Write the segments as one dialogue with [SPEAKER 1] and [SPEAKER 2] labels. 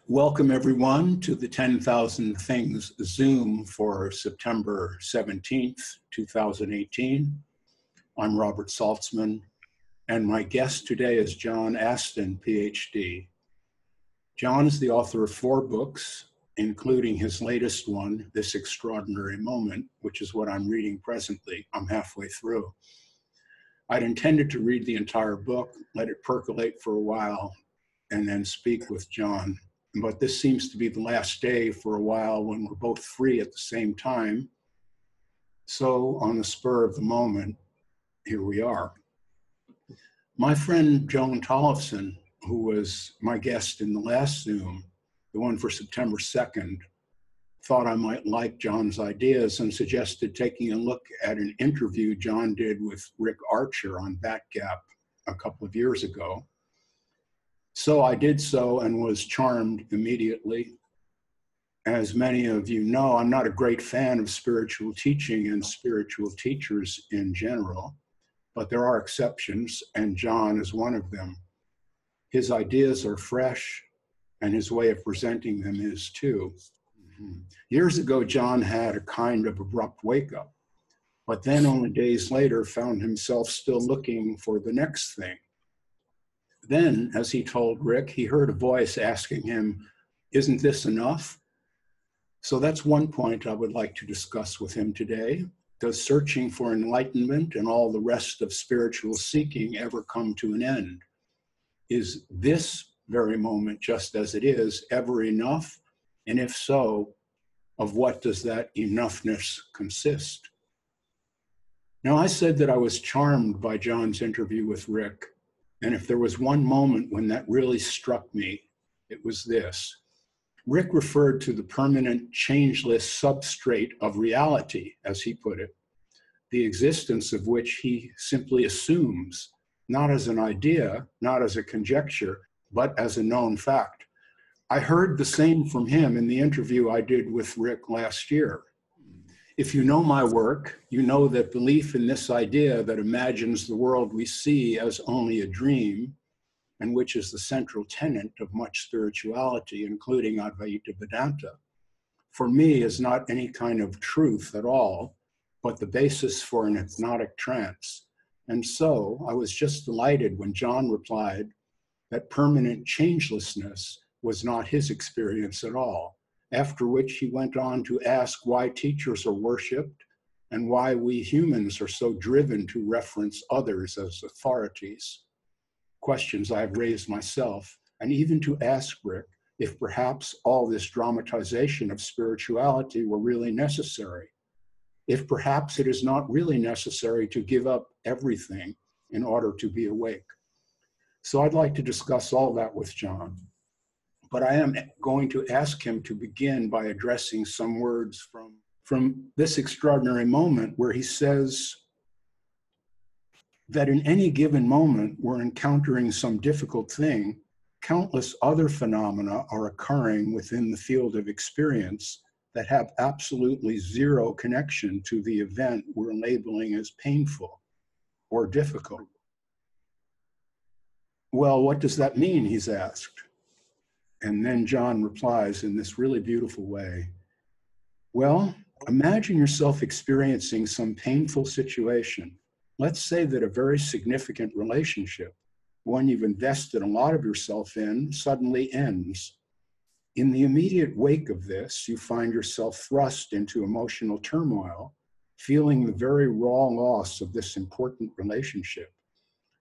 [SPEAKER 1] Welcome everyone to the 10,000 Things Zoom for September 17th, 2018. I'm Robert Saltzman, and my guest today is John Aston, PhD. John is the author of 4 books, including his latest one, This Extraordinary Moment, which is what I'm reading presently. I'm halfway through. I'd intended to read the entire book, let it percolate for a while, and then speak with John. But this seems to be the last day for a while when we're both free at the same time. So on the spur of the moment, here we are. My friend Joan Tollefson, who was my guest in the last Zoom, the one for September 2nd, thought I might like John's ideas and suggested taking a look at an interview John did with Rick Archer on Batgap a couple of years ago. So I did so and was charmed immediately. As many of you know, I'm not a great fan of spiritual teaching and spiritual teachers in general, but there are exceptions, and John is one of them. His ideas are fresh, and his way of presenting them is too. Years ago, John had a kind of abrupt wake-up, but then only days later found himself still looking for the next thing. Then, as he told Rick, he heard a voice asking him, "Isn't this enough?" So that's one point I would like to discuss with him today. Does searching for enlightenment and all the rest of spiritual seeking ever come to an end? Is this very moment, just as it is, ever enough? And if so, of what does that enoughness consist? Now, I said that I was charmed by John's interview with Rick. And if there was one moment when that really struck me, it was this. Rick referred to the permanent, changeless substrate of reality, as he put it, the existence of which he simply assumes, not as an idea, not as a conjecture, but as a known fact. I heard the same from him in the interview I did with Rick last year. If you know my work, you know that belief in this idea that imagines the world we see as only a dream, and which is the central tenet of much spirituality, including Advaita Vedanta, for me is not any kind of truth at all, but the basis for an hypnotic trance. And so I was just delighted when John replied that permanent changelessness was not his experience at all. After which he went on to ask why teachers are worshipped and why we humans are so driven to reference others as authorities. Questions I've raised myself, and even to ask Rick if perhaps all this dramatization of spirituality were really necessary. If perhaps it is not really necessary to give up everything in order to be awake. So I'd like to discuss all that with John. But I am going to ask him to begin by addressing some words from This Extraordinary Moment, where he says that in any given moment we're encountering some difficult thing, countless other phenomena are occurring within the field of experience that have absolutely zero connection to the event we're labeling as painful or difficult. Well, what does that mean, he's asked. And then John replies in this really beautiful way. Well, imagine yourself experiencing some painful situation. Let's say that a very significant relationship, one you've invested a lot of yourself in, suddenly ends. In the immediate wake of this, you find yourself thrust into emotional turmoil, feeling the very raw loss of this important relationship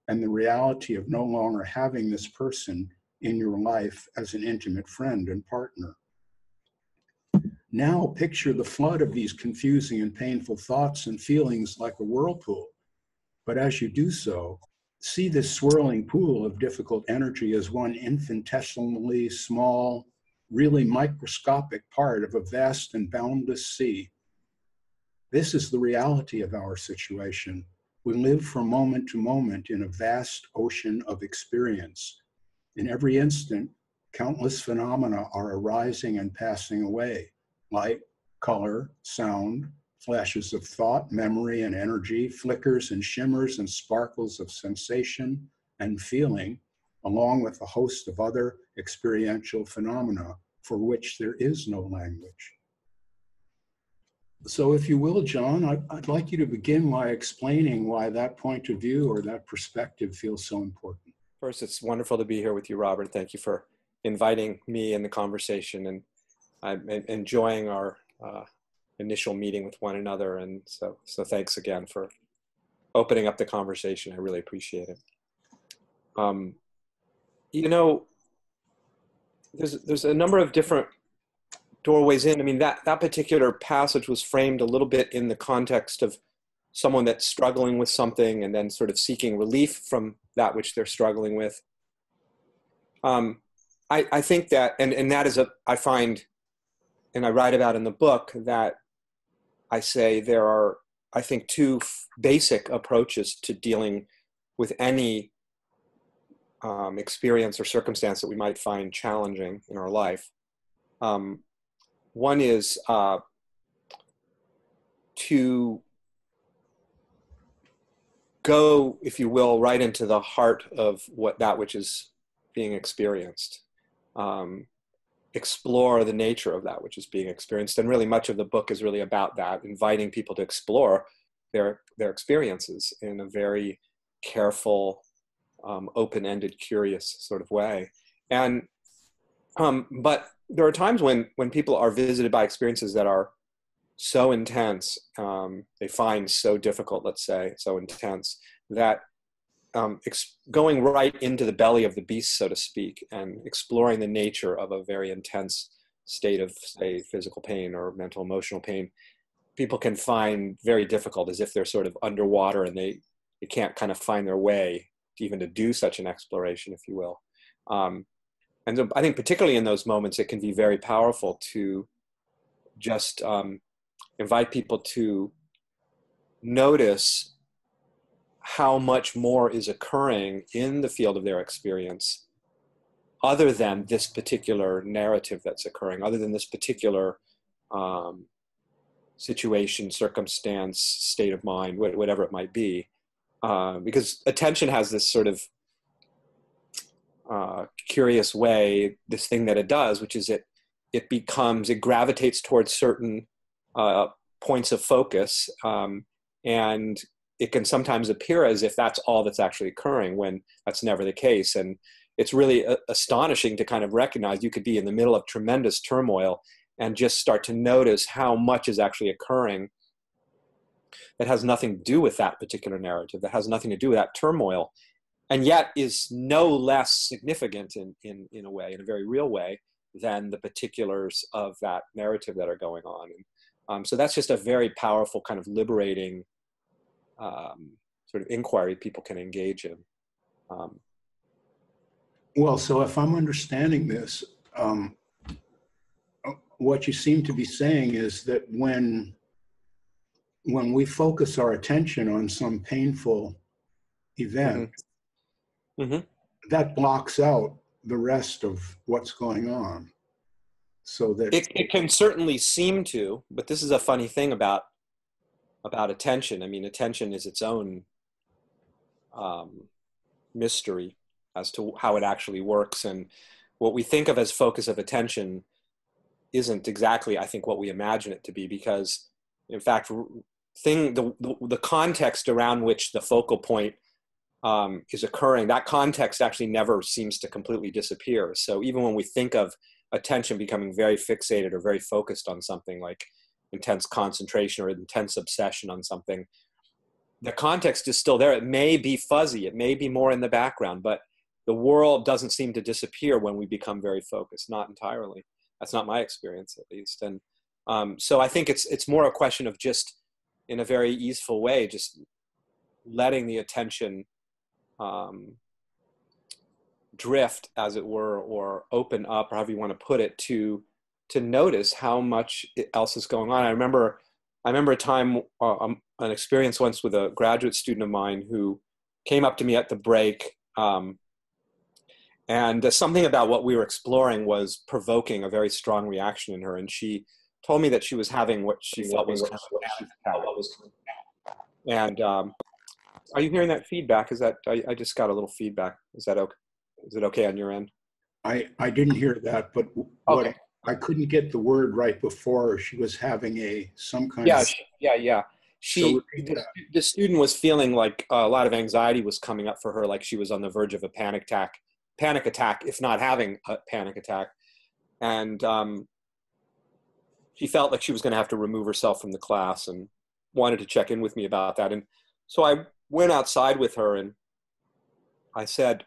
[SPEAKER 1] and the reality of no longer having this person in your life as an intimate friend and partner. Now picture the flood of these confusing and painful thoughts and feelings like a whirlpool. But as you do so, see this swirling pool of difficult energy as one infinitesimally small, really microscopic part of a vast and boundless sea. This is the reality of our situation. We live from moment to moment in a vast ocean of experience. In every instant, countless phenomena are arising and passing away. Light, color, sound, flashes of thought, memory, and energy, flickers and shimmers and sparkles of sensation and feeling along with a host of other experiential phenomena for which there is no language. So if you will, John, I'd like you to begin by explaining why that point of view or that perspective feels so important.
[SPEAKER 2] First, it's wonderful to be here with you, Robert. Thank you for inviting me in the conversation, and I'm enjoying our initial meeting with one another. And so thanks again for opening up the conversation. I really appreciate it. You know, there's a number of different doorways in. I mean, that particular passage was framed a little bit in the context of someone that's struggling with something and then sort of seeking relief from that which they're struggling with. I think that, and that is I find, and I write about in the book, that I say there are, I think, two basic approaches to dealing with any experience or circumstance that we might find challenging in our life. One is to go, if you will, right into the heart of that which is being experienced. Explore the nature of that which is being experienced. And really much of the book is really about that, inviting people to explore their experiences in a very careful, open-ended, curious sort of way. And but there are times when people are visited by experiences that are so intense, they find so difficult, let's say, so intense, that going right into the belly of the beast, so to speak, and exploring the nature of a very intense state of, say, physical pain or mental emotional pain, people can find very difficult, as if they're sort of underwater and they can't kind of find their way even to do such an exploration, if you will. And so I think particularly in those moments, it can be very powerful to just invite people to notice how much more is occurring in the field of their experience other than this particular narrative that's occurring, other than this particular situation, circumstance, state of mind, whatever it might be. Because attention has this sort of curious way, this thing that it does, which is it gravitates towards certain points of focus, and it can sometimes appear as if that's all that's actually occurring, when that's never the case. And it's really astonishing to kind of recognize you could be in the middle of tremendous turmoil and just start to notice how much is actually occurring that has nothing to do with that particular narrative, that has nothing to do with that turmoil, and yet is no less significant in a way, in a very real way, than the particulars of that narrative that are going on. And so that's just a very powerful kind of liberating sort of inquiry people can engage in.
[SPEAKER 1] Well, so if I'm understanding this, what you seem to be saying is that when we focus our attention on some painful event, that blocks out the rest of what's going on. So that
[SPEAKER 2] it can certainly seem to, but this is a funny thing about attention. I mean, attention is its own mystery as to how it actually works. And what we think of as focus of attention isn't exactly, I think, what we imagine it to be, because in fact, the context around which the focal point is occurring, that context actually never seems to completely disappear. So even when we think of attention becoming very fixated or very focused on something like intense concentration or intense obsession on something, the context is still there. It may be fuzzy, it may be more in the background, but the world doesn't seem to disappear when we become very focused, not entirely. That's not my experience, at least. And so I think it's more a question of just, in a very easeful way, just letting the attention drift, as it were, or open up, or however you want to put it, to notice how much else is going on. I remember a time, an experience once with a graduate student of mine who came up to me at the break, and something about what we were exploring was provoking a very strong reaction in her. And she told me that she was having what she felt was kind of a panic attack. And are you hearing that feedback? Is that, I just got a little feedback. Is that okay? Is it okay on your end?
[SPEAKER 1] I didn't hear that, but what
[SPEAKER 2] Okay.
[SPEAKER 1] I couldn't get the word right before. She was having some kind
[SPEAKER 2] Yeah,
[SPEAKER 1] of,
[SPEAKER 2] yeah.
[SPEAKER 1] so
[SPEAKER 2] She,
[SPEAKER 1] repeat
[SPEAKER 2] the,
[SPEAKER 1] that.
[SPEAKER 2] the student was feeling like a lot of anxiety was coming up for her, like she was on the verge of a panic attack, if not having a panic attack. And she felt like she was going to have to remove herself from the class and wanted to check in with me about that. And so I went outside with her and I said,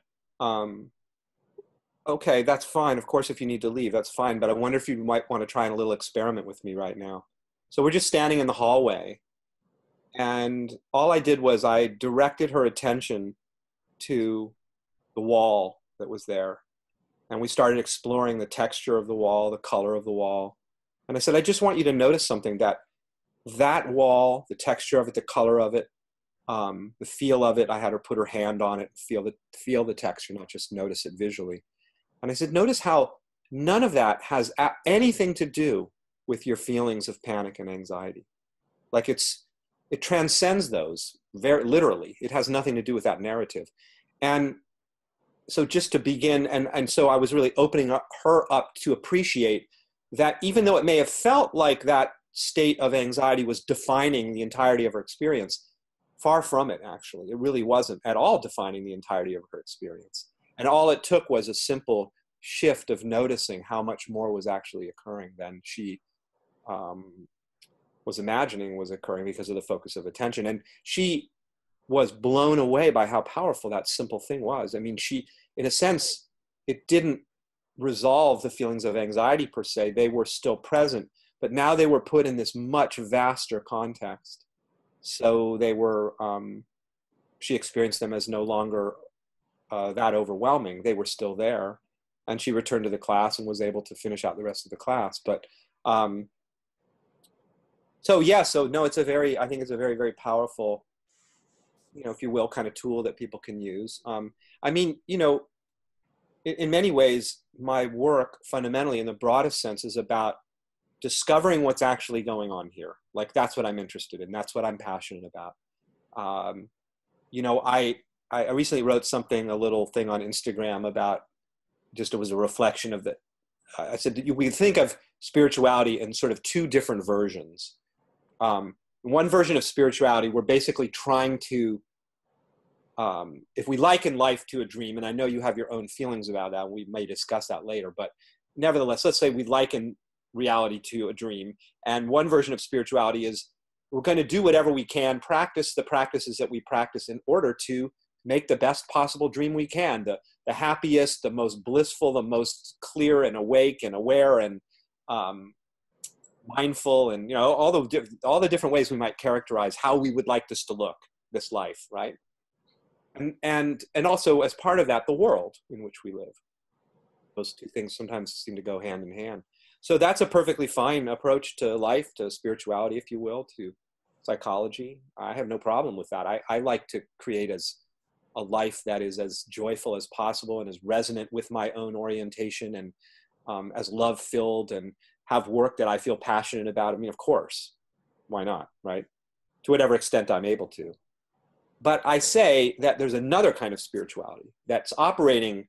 [SPEAKER 2] okay, that's fine. Of course, if you need to leave, that's fine. But I wonder if you might want to try a little experiment with me right now. So we're just standing in the hallway. And all I did was I directed her attention to the wall that was there. And we started exploring the texture of the wall, the color of the wall. And I said, I just want you to notice something, that wall, the texture of it, the color of it, the feel of it. I had her put her hand on it, feel the texture, not just notice it visually. And I said, notice how none of that has anything to do with your feelings of panic and anxiety. Like it transcends those very literally. It has nothing to do with that narrative. And so just to begin, and so I was really opening her up to appreciate that even though it may have felt like that state of anxiety was defining the entirety of her experience, far from it, actually. It really wasn't at all defining the entirety of her experience. And all it took was a simple shift of noticing how much more was actually occurring than she was imagining was occurring because of the focus of attention. And she was blown away by how powerful that simple thing was. I mean, in a sense, it didn't resolve the feelings of anxiety per se. They were still present, but now they were put in this much vaster context. So they were, she experienced them as no longer that overwhelming. They were still there. And she returned to the class and was able to finish out the rest of the class. But so no, I think it's a very, very powerful, if you will, kind of tool that people can use. I mean, in many ways, my work fundamentally in the broadest sense is about discovering what's actually going on here. Like that's what I'm interested in. That's what I'm passionate about. I recently wrote a little thing on Instagram about it was a reflection of I said, we think of spirituality in sort of two different versions. One version of spirituality, we're basically trying to, if we liken life to a dream, and I know you have your own feelings about that, we may discuss that later, but nevertheless, let's say we liken reality to a dream. And one version of spirituality is we're going to do whatever we can, practice the practices that we practice in order to make the best possible dream we can, the happiest, the most blissful, the most clear and awake and aware and mindful, and all the different ways we might characterize how we would like this to look, this life, right? And also as part of that, the world in which we live. Those two things sometimes seem to go hand in hand. So that's a perfectly fine approach to life, to spirituality, if you will, to psychology. I have no problem with that. I like to create a life that is as joyful as possible and as resonant with my own orientation and as love-filled, and have work that I feel passionate about. I mean, of course, why not, right? To whatever extent I'm able to. But I say that there's another kind of spirituality that's operating.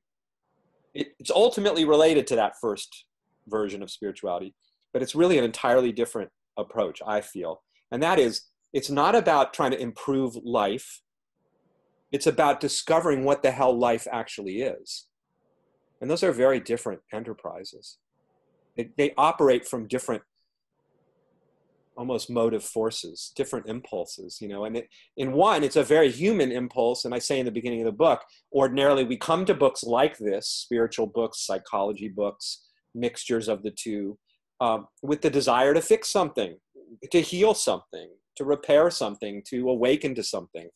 [SPEAKER 2] It's ultimately related to that first version of spirituality, but it's really an entirely different approach, I feel. And that is, it's not about trying to improve life. It's about discovering what the hell life actually is. And those are very different enterprises. They operate from different, almost motive forces, different impulses, and in one, it's a very human impulse. And I say in the beginning of the book, ordinarily we come to books like this, spiritual books, psychology books, mixtures of the two, with the desire to fix something, to heal something, to repair something, to awaken to something.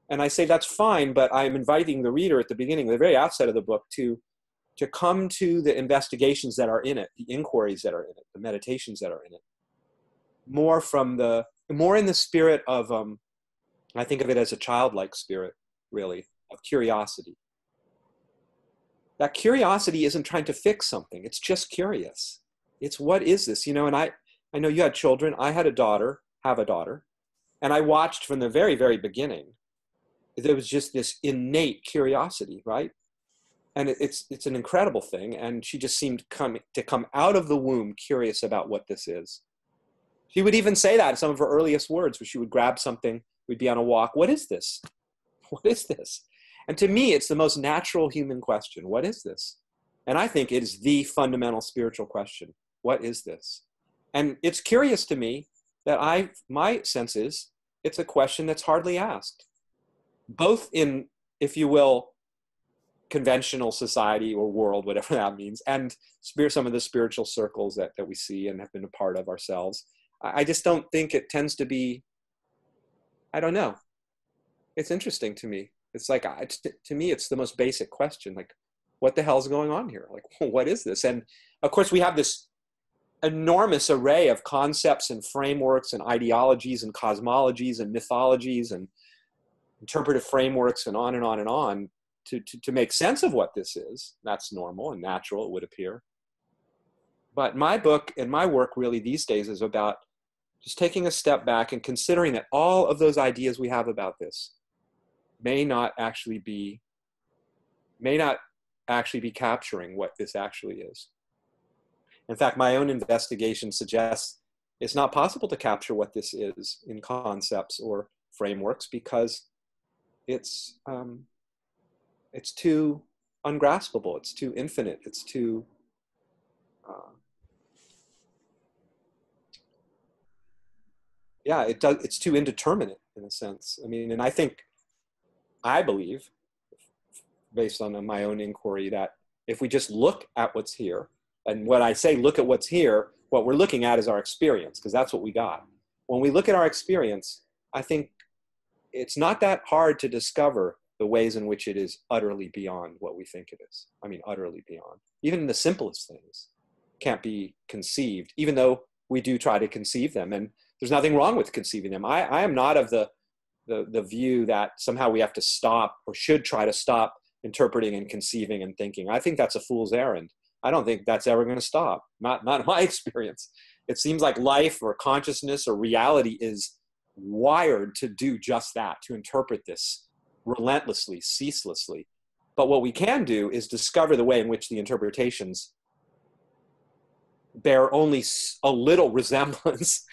[SPEAKER 2] And I say that's fine, but I'm inviting the reader at the beginning, the very outset of the book, to come to the investigations that are in it, the inquiries that are in it, the meditations that are in it, more in the spirit of, I think of it as a childlike spirit, really, of curiosity. That curiosity isn't trying to fix something. It's just curious. It's, what is this? And I know you had children. I had have a daughter. And I watched from the very, very beginning. There was just this innate curiosity, right? And it's an incredible thing. And she just seemed to come out of the womb curious about what this is. She would even say that in some of her earliest words, where she would grab something, we'd be on a walk. What is this? What is this? And to me, it's the most natural human question. What is this? And I think it is the fundamental spiritual question. What is this? And it's curious to me that my sense is it's a question that's hardly asked, both in, if you will, conventional society or world, whatever that means, and some of the spiritual circles that we see and have been a part of ourselves. I just don't think it tends to be, I don't know. It's interesting to me. It's like, to me, it's the most basic question. Like, what the hell's going on here? Like, what is this? And of course, we have this enormous array of concepts and frameworks and ideologies and cosmologies and mythologies and interpretive frameworks and on and on and on to make sense of what this is. That's normal and natural, it would appear. But my book and my work really these days is about just taking a step back and considering that all of those ideas we have about this may not actually be capturing what this actually is. In fact, my own investigation suggests it's not possible to capture what this is in concepts or frameworks because it's too ungraspable, it's too infinite, it's too it's too indeterminate in a sense. I mean, and I believe, based on my own inquiry, that if we just look at what's here, and when I say look at what's here, what we're looking at is our experience, because that's what we got. When we look at our experience, I think it's not that hard to discover the ways in which it is utterly beyond what we think it is. I mean, utterly beyond. Even the simplest things can't be conceived, even though we do try to conceive them. And there's nothing wrong with conceiving them. I am not of the view that somehow we have to stop or should try to stop interpreting and conceiving and thinking. I think that's a fool's errand. I don't think that's ever going to stop. Not in my experience. It seems like life or consciousness or reality is wired to do just that, to interpret this relentlessly, ceaselessly. But what we can do is discover the way in which the interpretations bear only a little resemblance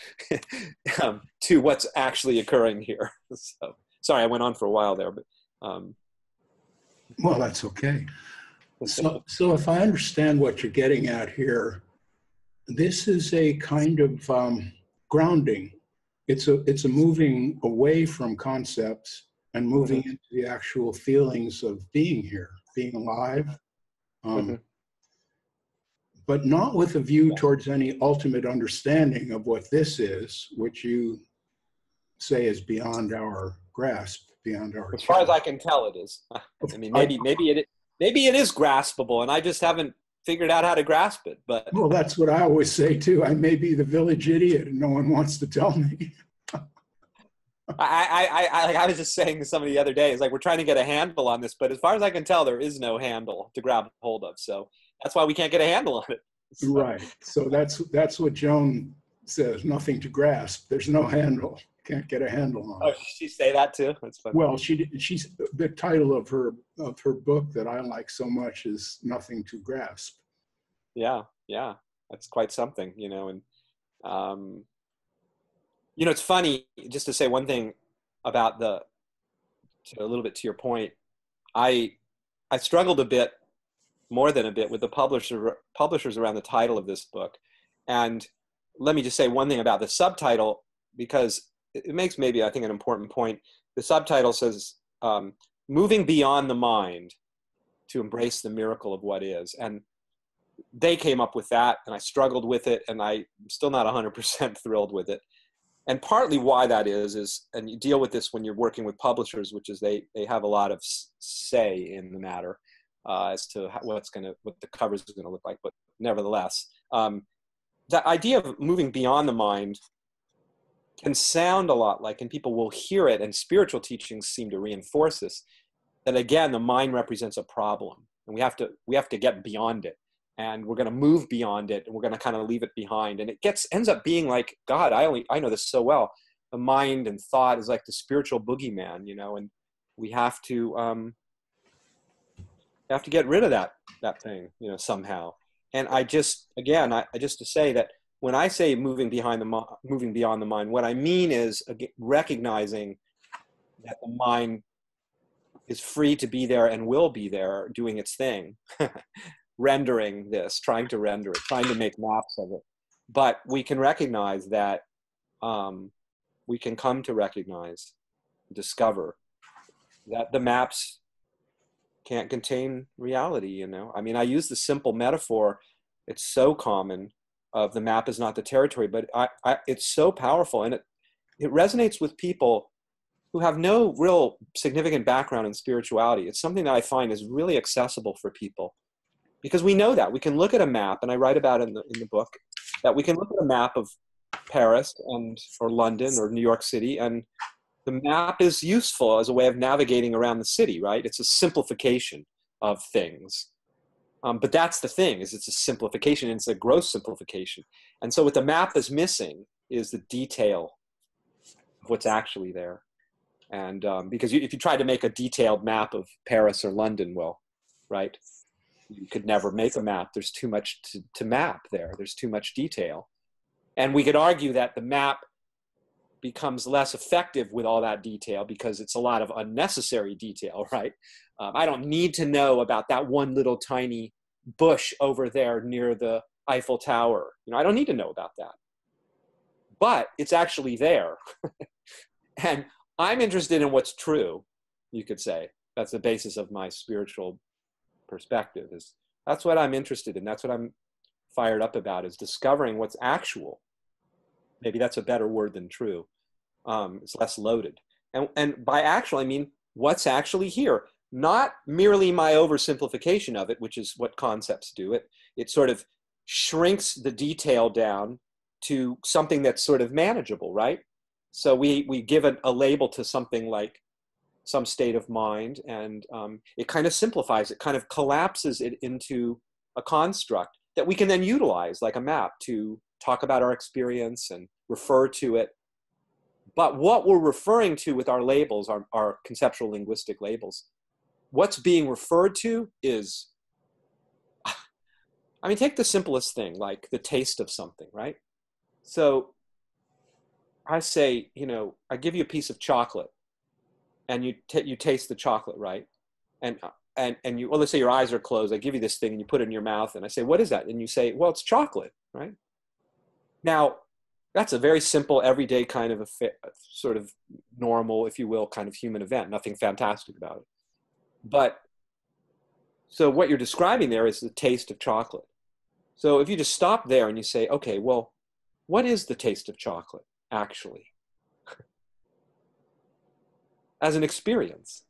[SPEAKER 2] to what's actually occurring here. So, sorry, I went on for a while there, but
[SPEAKER 1] well, that's okay. So if I understand what you're getting at here, this is a kind of grounding. It's a moving away from concepts and moving into the actual feelings of being here, being alive. But not with a view towards any ultimate understanding of what this is, which you say is beyond our grasp, beyond our.
[SPEAKER 2] As far as I can tell, it is. I mean, maybe it is graspable, and I just haven't figured out how to grasp it. But
[SPEAKER 1] well, that's what I always say too. I may be the village idiot, and no one wants to tell me.
[SPEAKER 2] I was just saying to somebody the other day, it's like we're trying to get a handle on this, but as far as I can tell, there is no handle to grab hold of. So that's why we can't get a handle on it. So.
[SPEAKER 1] Right. So that's what Joan says. Nothing to grasp. There's no handle. Can't get a handle on.
[SPEAKER 2] Oh, she say that too? That's funny.
[SPEAKER 1] Well, she's the title of her book that I like so much is Nothing to Grasp.
[SPEAKER 2] Yeah, that's quite something, and it's funny, just to say one thing about a little bit to your point, I struggled a bit, more than a bit, with the publishers around the title of this book. And let me just say one thing about the subtitle, because it makes maybe, I think, an important point. The subtitle says, moving beyond the mind to embrace the miracle of what is. And they came up with that, and I struggled with it, and I'm still not 100% thrilled with it. And partly why that is, and you deal with this when you're working with publishers, which is they have a lot of say in the matter as to what the cover is going to look like. But nevertheless, the idea of moving beyond the mind can sound a lot like, and people will hear it, and spiritual teachings seem to reinforce this, that again, the mind represents a problem, and we have to get beyond it. And we're going to move beyond it, and we're going to kind of leave it behind. And it ends up being like, God, I know this so well. The mind and thought is like the spiritual boogeyman, and we have to, You have to get rid of that thing, you know, somehow. And I just, again, I just to say that when I say moving beyond the mind, what I mean is recognizing that the mind is free to be there and will be there doing its thing, rendering this, trying to render it, trying to make maps of it. But we can recognize that, we can come to recognize, discover that the maps can't contain reality, you know? I mean, I use the simple metaphor, it's so common, of the map is not the territory, but it's so powerful, and it resonates with people who have no real significant background in spirituality. It's something that I find is really accessible for people, because we know that. We can look at a map, and I write about it in the book, that we can look at a map of Paris or London or New York City, and the map is useful as a way of navigating around the city, right? It's a simplification of things. But that's the thing, is it's a simplification, and it's a gross simplification. And so what the map is missing is the detail of what's actually there. And because if you try to make a detailed map of Paris or London, well, right, you could never make a map. There's too much to map there. There's too much detail. And we could argue that the map becomes less effective with all that detail because it's a lot of unnecessary detail, right? I don't need to know about that one little tiny bush over there near the Eiffel Tower. You know, I don't need to know about that. But it's actually there. And I'm interested in what's true, you could say. That's the basis of my spiritual perspective. That's what I'm interested in. That's what I'm fired up about, is discovering what's actual. Maybe that's a better word than true. It's less loaded. And by actual, I mean what's actually here. Not merely my oversimplification of it, which is what concepts do. It sort of shrinks the detail down to something that's sort of manageable, right? So we give a label to something like some state of mind, and it kind of simplifies it, kind of collapses it into a construct that we can then utilize like a map to talk about our experience and refer to it. But what we're referring to with our labels, our conceptual linguistic labels, what's being referred to is, I mean, take the simplest thing, like the taste of something, right? So I say, you know, I give you a piece of chocolate, and you taste the chocolate, right? And you, well, let's say your eyes are closed. I give you this thing, and you put it in your mouth, and I say, what is that? And you say, well, it's chocolate, right? Now, that's a very simple, everyday kind of sort of normal, if you will, kind of human event. Nothing fantastic about it. But so what you're describing there is the taste of chocolate. So if you just stop there and you say, okay, well, what is the taste of chocolate actually? As an experience.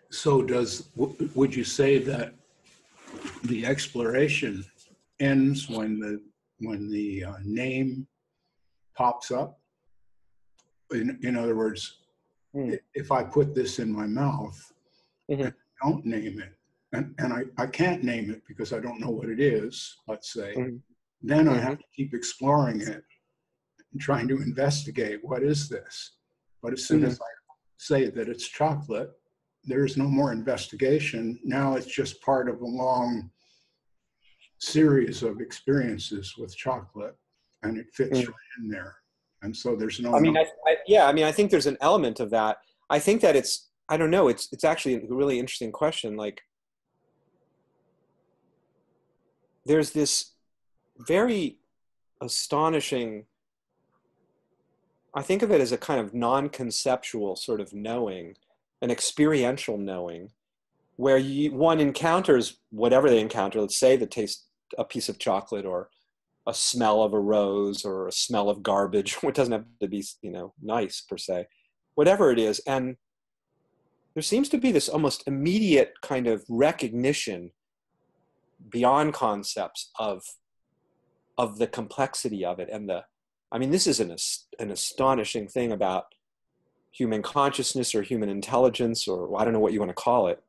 [SPEAKER 1] So would you say that the exploration ends when the name pops up? In other words, if I put this in my mouth and don't name it, and I can't name it because I don't know what it is, let's say, then I have to keep exploring it and trying to investigate, what is this? But as soon as I say that it's chocolate, there's no more investigation. Now it's just part of a long series of experiences with chocolate, and it fits right in there. And so there's no.
[SPEAKER 2] I mean, I think there's an element of that. I think that I don't know, it's actually a really interesting question. Like, there's this very astonishing, I think of it as a kind of non-conceptual sort of knowing, an experiential knowing, where one encounters whatever they encounter. Let's say the taste, a piece of chocolate, or a smell of a rose, or a smell of garbage. It doesn't have to be, you know, nice per se, whatever it is. And there seems to be this almost immediate kind of recognition beyond concepts of the complexity of it. And I mean, this is an astonishing thing about human consciousness or human intelligence, or I don't know what you want to call it,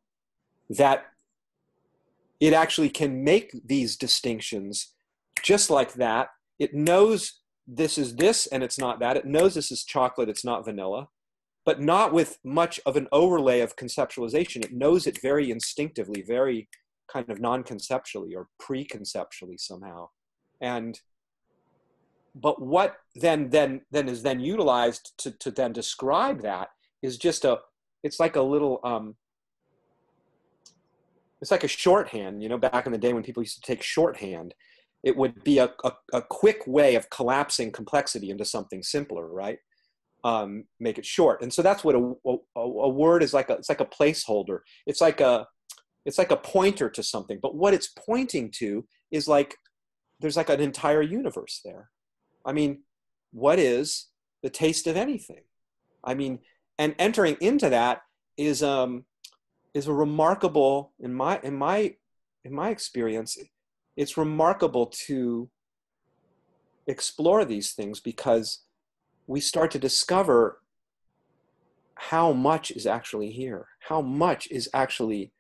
[SPEAKER 2] that it actually can make these distinctions just like that. It knows this is this and it's not that. It knows this is chocolate, it's not vanilla. but not with much of an overlay of conceptualization. It knows it very instinctively, very kind of non-conceptually or pre-conceptually somehow. But what then is then utilized to then describe that is just it's like a little, it's like a shorthand, you know, back in the day when people used to take shorthand, it would be a quick way of collapsing complexity into something simpler, right? Make it short. And so that's what a word is like. It's like a placeholder. It's like a pointer to something, but what it's pointing to is like, there's like an entire universe there. I mean, what is the taste of anything? I mean, and entering into that is a remarkable, in my experience, it's remarkable to explore these things, because we start to discover how much is actually here, how much is actually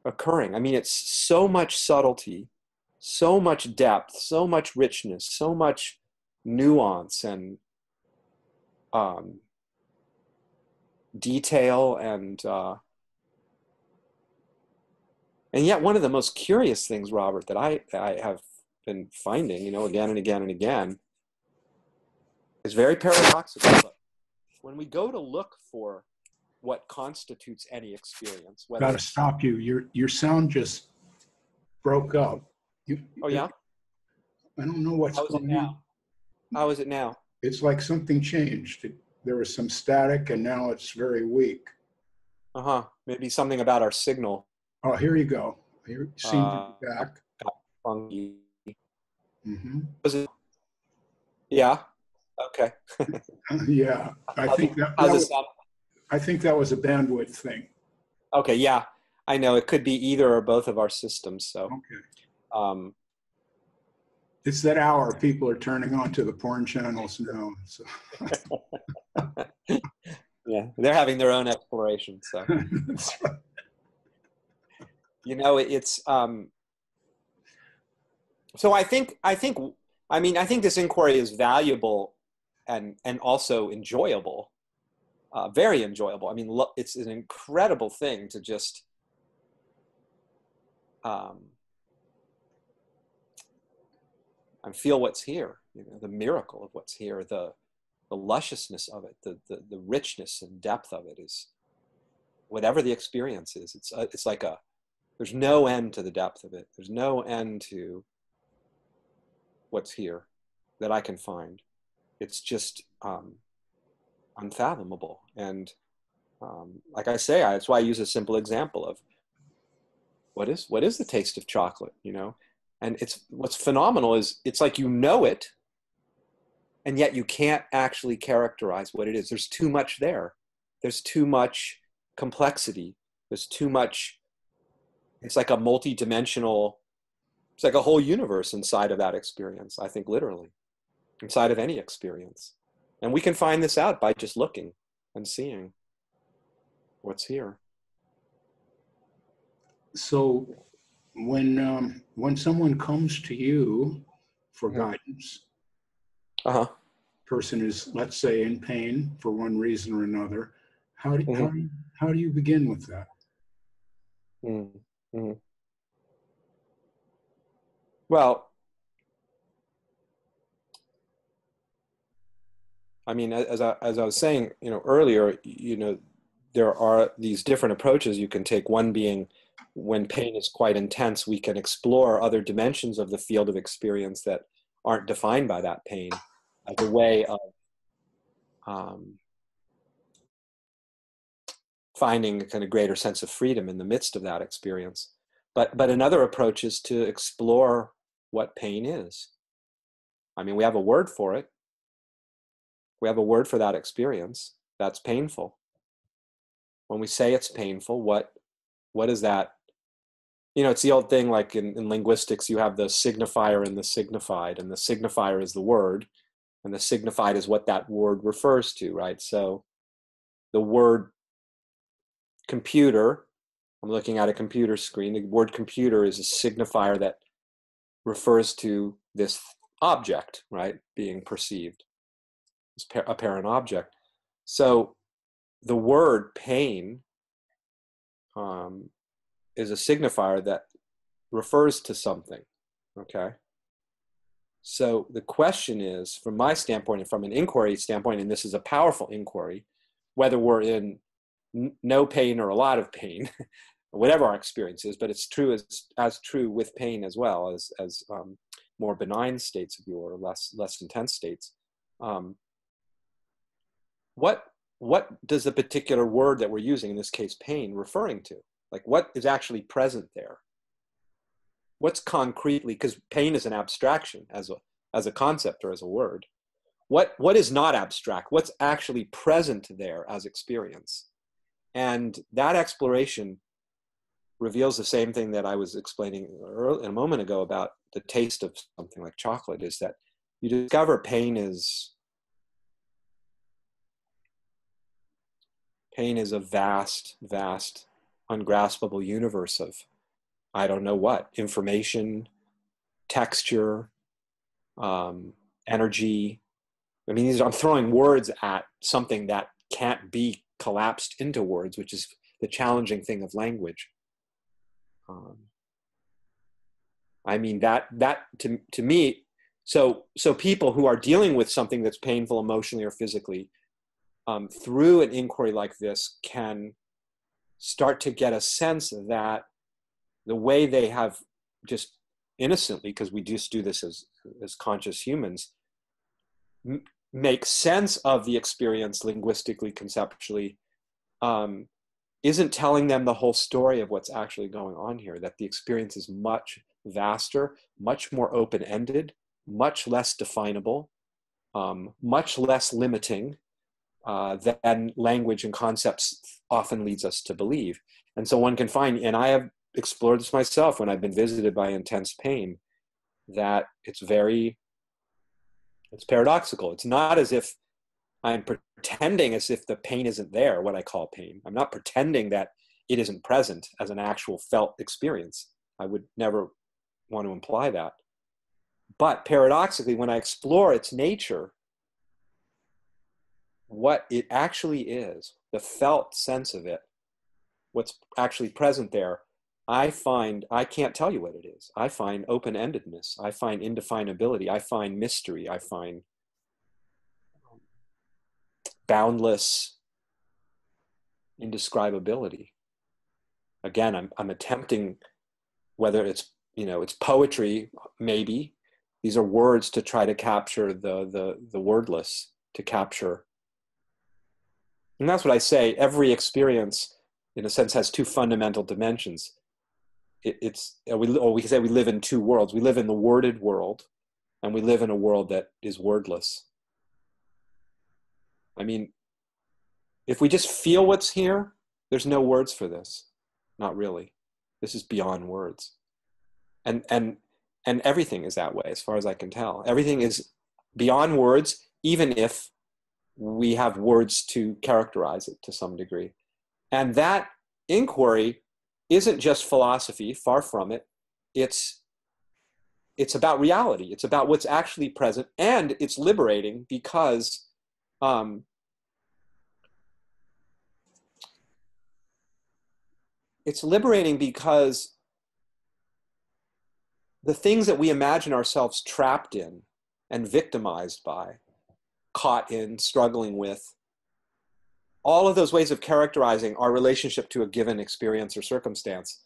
[SPEAKER 2] occurring. I mean, it's so much subtlety, so much depth, so much richness, so much nuance and detail, and yet one of the most curious things, Robert, that I have been finding, you know, again and again and again, is very paradoxical. But when we go to look for what constitutes any experience, whether
[SPEAKER 1] Got to stop you. Your sound just broke up.
[SPEAKER 2] Oh yeah.
[SPEAKER 1] I don't know what's going on.
[SPEAKER 2] How is it now?
[SPEAKER 1] It's like something changed. There was some static, and now it's very weak.
[SPEAKER 2] Maybe something about our signal.
[SPEAKER 1] Oh, here you go. Here you seem to be back.
[SPEAKER 2] Funky.
[SPEAKER 1] Mm-hmm.
[SPEAKER 2] Was it? Yeah. Okay.
[SPEAKER 1] Yeah, I think that was a bandwidth thing.
[SPEAKER 2] Okay. Yeah, I know it could be either or both of our systems. So.
[SPEAKER 1] Okay. It's that hour people are turning on to the porn channels now. So.
[SPEAKER 2] Yeah, they're having their own exploration. So.
[SPEAKER 1] That's right.
[SPEAKER 2] You know, it's so I think this inquiry is valuable and also enjoyable, very enjoyable. I mean, it's an incredible thing to just and feel what's here. You know, the miracle of what's here, the lusciousness of it, the richness and depth of it is whatever the experience is. It's like there's no end to the depth of it. There's no end to what's here that I can find. It's just unfathomable. And like I say, that's why I use a simple example of what is the taste of chocolate, you know? And what's phenomenal is it's like, you know it, and yet you can't actually characterize what it is. There's too much there. There's too much complexity. There's too much. It's like a multidimensional, it's like a whole universe inside of that experience, I think, literally, inside of any experience. And we can find this out by just looking and seeing what's here.
[SPEAKER 1] So when someone comes to you for guidance, person is, let's say, in pain for one reason or another, how do you begin with that?
[SPEAKER 2] Well, I mean, as I was saying, you know, earlier, you know, there are these different approaches you can take. One being, when pain is quite intense, we can explore other dimensions of the field of experience that aren't defined by that pain, as a way of finding a kind of greater sense of freedom in the midst of that experience. But another approach is to explore what pain is. I mean, we have a word for it. We have a word for that experience. That's painful. When we say it's painful, what is that? You know, it's the old thing, like in linguistics, you have the signifier and the signified, and the signifier is the word, and the signified is what that word refers to, right? So the word computer, I'm looking at a computer screen, the word computer is a signifier that refers to this object, right, being perceived, this apparent object. So the word pain is a signifier that refers to something, okay? So the question is, from my standpoint and from an inquiry standpoint, and this is a powerful inquiry, whether we're in no pain or a lot of pain, whatever our experience is, but it's true as true with pain as well as more benign states of your, or less intense states. What does the particular word that we're using, in this case pain, referring to? Like, what is actually present there? What's concretely, because pain is an abstraction as a concept or as a word. What is not abstract? What's actually present there as experience? And that exploration reveals the same thing that I was explaining a moment ago about the taste of something like chocolate, is that you discover pain is a vast, vast, ungraspable universe of, I don't know what, information, texture, energy. I mean, I'm throwing words at something that can't be collapsed into words, which is the challenging thing of language. I mean, that to me, so people who are dealing with something that's painful emotionally or physically, through an inquiry like this, can start to get a sense that the way they have just innocently, because we just do this as conscious humans, make sense of the experience linguistically, conceptually, isn't telling them the whole story of what's actually going on here, that the experience is much vaster, much more open-ended, much less definable, much less limiting than language and concepts often leads us to believe. And so one can find, and I have explored this myself when I've been visited by intense pain, that it's paradoxical. It's not as if I'm pretending as if the pain isn't there, what I call pain. I'm not pretending that it isn't present as an actual felt experience. I would never want to imply that. But paradoxically, when I explore its nature, what it actually is, the felt sense of it, what's actually present there, I find, I can't tell you what it is. I find open-endedness. I find indefinability. I find mystery. I find boundless indescribability. Again, I'm attempting, whether it's, it's poetry, maybe. These are words to try to capture the wordless, to capture. And that's what I say. Every experience, in a sense, has two fundamental dimensions. We can say we live in two worlds. We live in the worded world, and we live in a world that is wordless. I mean, if we just feel what's here, there's no words for this. Not really. This is beyond words. And everything is that way, as far as I can tell. Everything is beyond words, even if we have words to characterize it to some degree. And that inquiry isn't just philosophy, far from it. It's about reality. It's about what's actually present, and it's liberating because the things that we imagine ourselves trapped in and victimized by, caught in, struggling with, all of those ways of characterizing our relationship to a given experience or circumstance,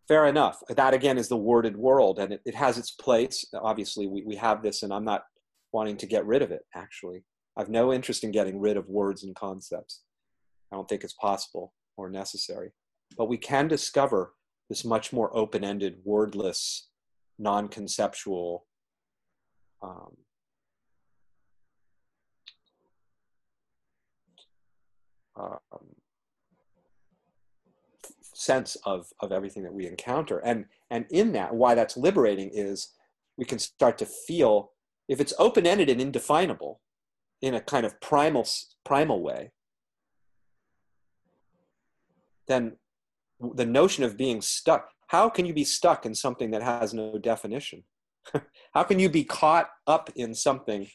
[SPEAKER 2] fair enough. That, again, is the worded world, and it has its place. Obviously, we have this, and I'm not wanting to get rid of it, actually. I have no interest in getting rid of words and concepts. I don't think it's possible or necessary. But we can discover this much more open-ended, wordless, non-conceptual sense of everything that we encounter. And in that, why that's liberating is we can start to feel, if it's open-ended and indefinable in a kind of primal way, then the notion of being stuck, how can you be stuck in something that has no definition? How can you be caught up in something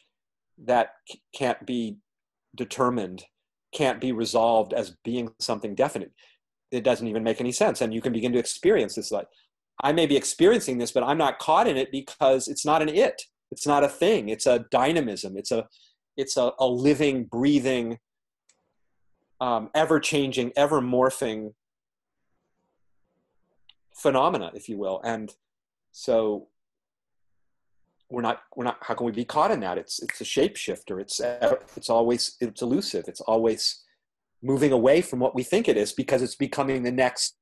[SPEAKER 2] that can't be determined can't be resolved as being something definite. It doesn't even make any sense. And you can begin to experience this. Like, I may be experiencing this, but I'm not caught in it because it's not an it. It's not a thing. It's a dynamism. It's a living, breathing, ever-changing, ever-morphing phenomena, if you will. And so we're not, how can we be caught in that? It's a shapeshifter. It's elusive. It's always moving away from what we think it is because it's becoming the next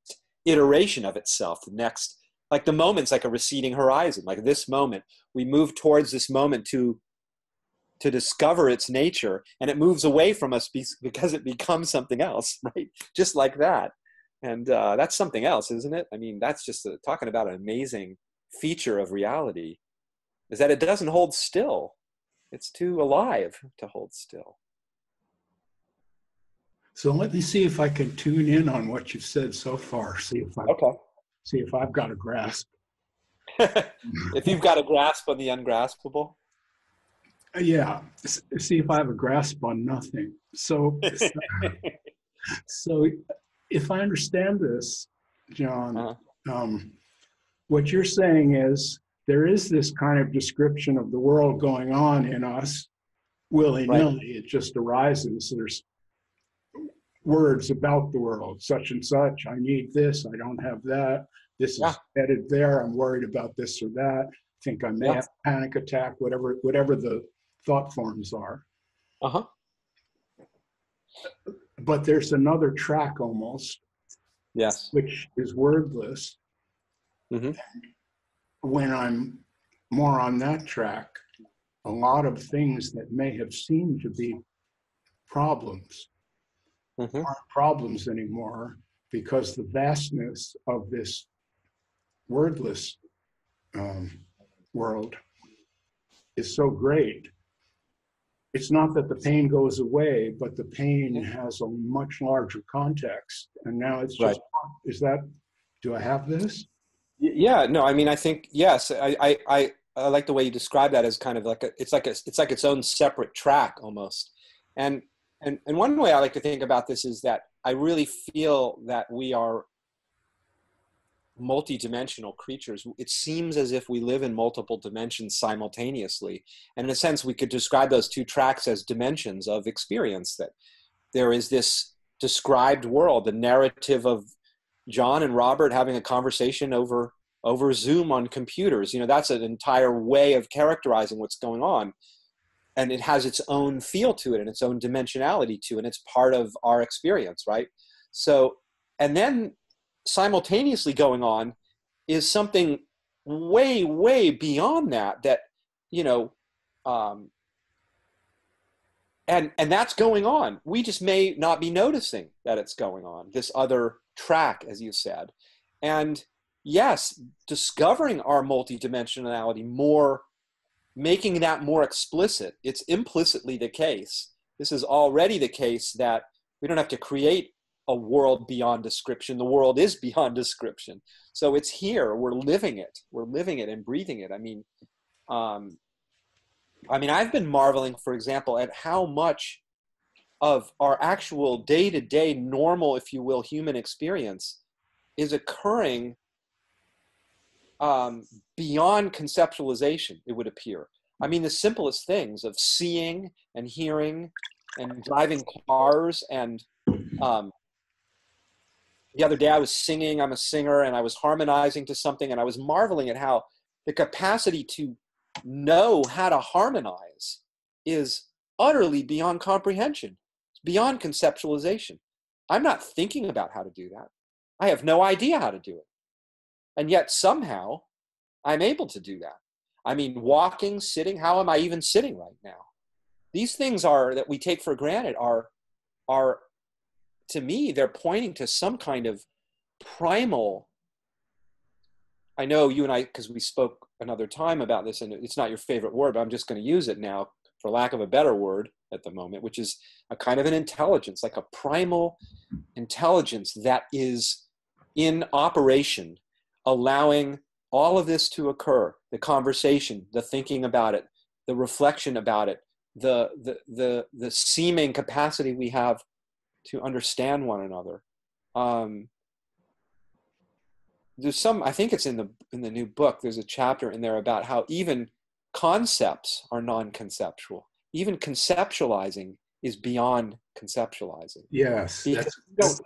[SPEAKER 2] iteration of itself. The next, like the moment's like a receding horizon. Like this moment, we move towards this moment to discover its nature, and it moves away from us because it becomes something else, right? Just like that. And that's something else, isn't it? I mean, that's just talking about an amazing feature of reality, is that it doesn't hold still. It's too alive to hold still.
[SPEAKER 1] So let me see if I can tune in on what you've said so far. See if I've got a grasp.
[SPEAKER 2] If you've got a grasp on the ungraspable.
[SPEAKER 1] Yeah. See if I have a grasp on nothing. So if I understand this, John, what you're saying is there is this kind of description of the world going on in us willy-nilly. Right. It just arises. There's words about the world, such and such. I need this. I don't have that. This is headed there. I'm worried about this or that. I think I may have a panic attack, whatever the thought forms are. But there's another track almost, which is wordless. Mm-hmm. When I'm more on that track, a lot of things that may have seemed to be problems aren't problems anymore, because the vastness of this wordless world is so great. It's not that the pain goes away, but the pain has a much larger context. And now it's just, do I have this?
[SPEAKER 2] Yeah, no, I mean, I think, yes, I like the way you describe that as kind of like it's like its own separate track almost. And one way I like to think about this is that I really feel that we are multidimensional creatures. It seems as if we live in multiple dimensions simultaneously. And in a sense, we could describe those two tracks as dimensions of experience, that there is this described world, the narrative of John and Robert having a conversation over Zoom on computers. You know, that's an entire way of characterizing what's going on. And it has its own feel to it and its own dimensionality to it. And it's part of our experience, right? So, and then simultaneously going on is something way, way beyond that, you know, and that's going on. We just may not be noticing that it's going on, this other track, as you said. And yes, discovering our multidimensionality more, making that more explicit. It's implicitly the case. This is already the case that we don't have to create a world beyond description. The world is beyond description. So it's here. We're living it. We're living it and breathing it. I mean, I've been marveling, for example, at how much of our actual day-to-day normal, if you will, human experience is occurring beyond conceptualization, it would appear. I mean, the simplest things of seeing and hearing and driving cars. And the other day I was singing, I'm a singer, and I was harmonizing to something, and I was marveling at how the capacity to know how to harmonize is utterly beyond comprehension. It's beyond conceptualization. I'm not thinking about how to do that. I have no idea how to do it. And yet somehow I'm able to do that. I mean, walking, sitting, how am I even sitting right now? These things that we take for granted are, to me, they're pointing to some kind of primal. I know you and I, because we spoke another time about this, and it's not your favorite word, but I'm just going to use it now for lack of a better word at the moment, which is a kind of an intelligence, like a primal intelligence that is in operation, allowing all of this to occur, the conversation, the thinking about it, the reflection about it, the seeming capacity we have to understand one another. There's some, I think it's in the new book, there's a chapter in there about how even concepts are non-conceptual. Even conceptualizing is beyond conceptualizing.
[SPEAKER 1] Yes,
[SPEAKER 2] Because
[SPEAKER 1] that's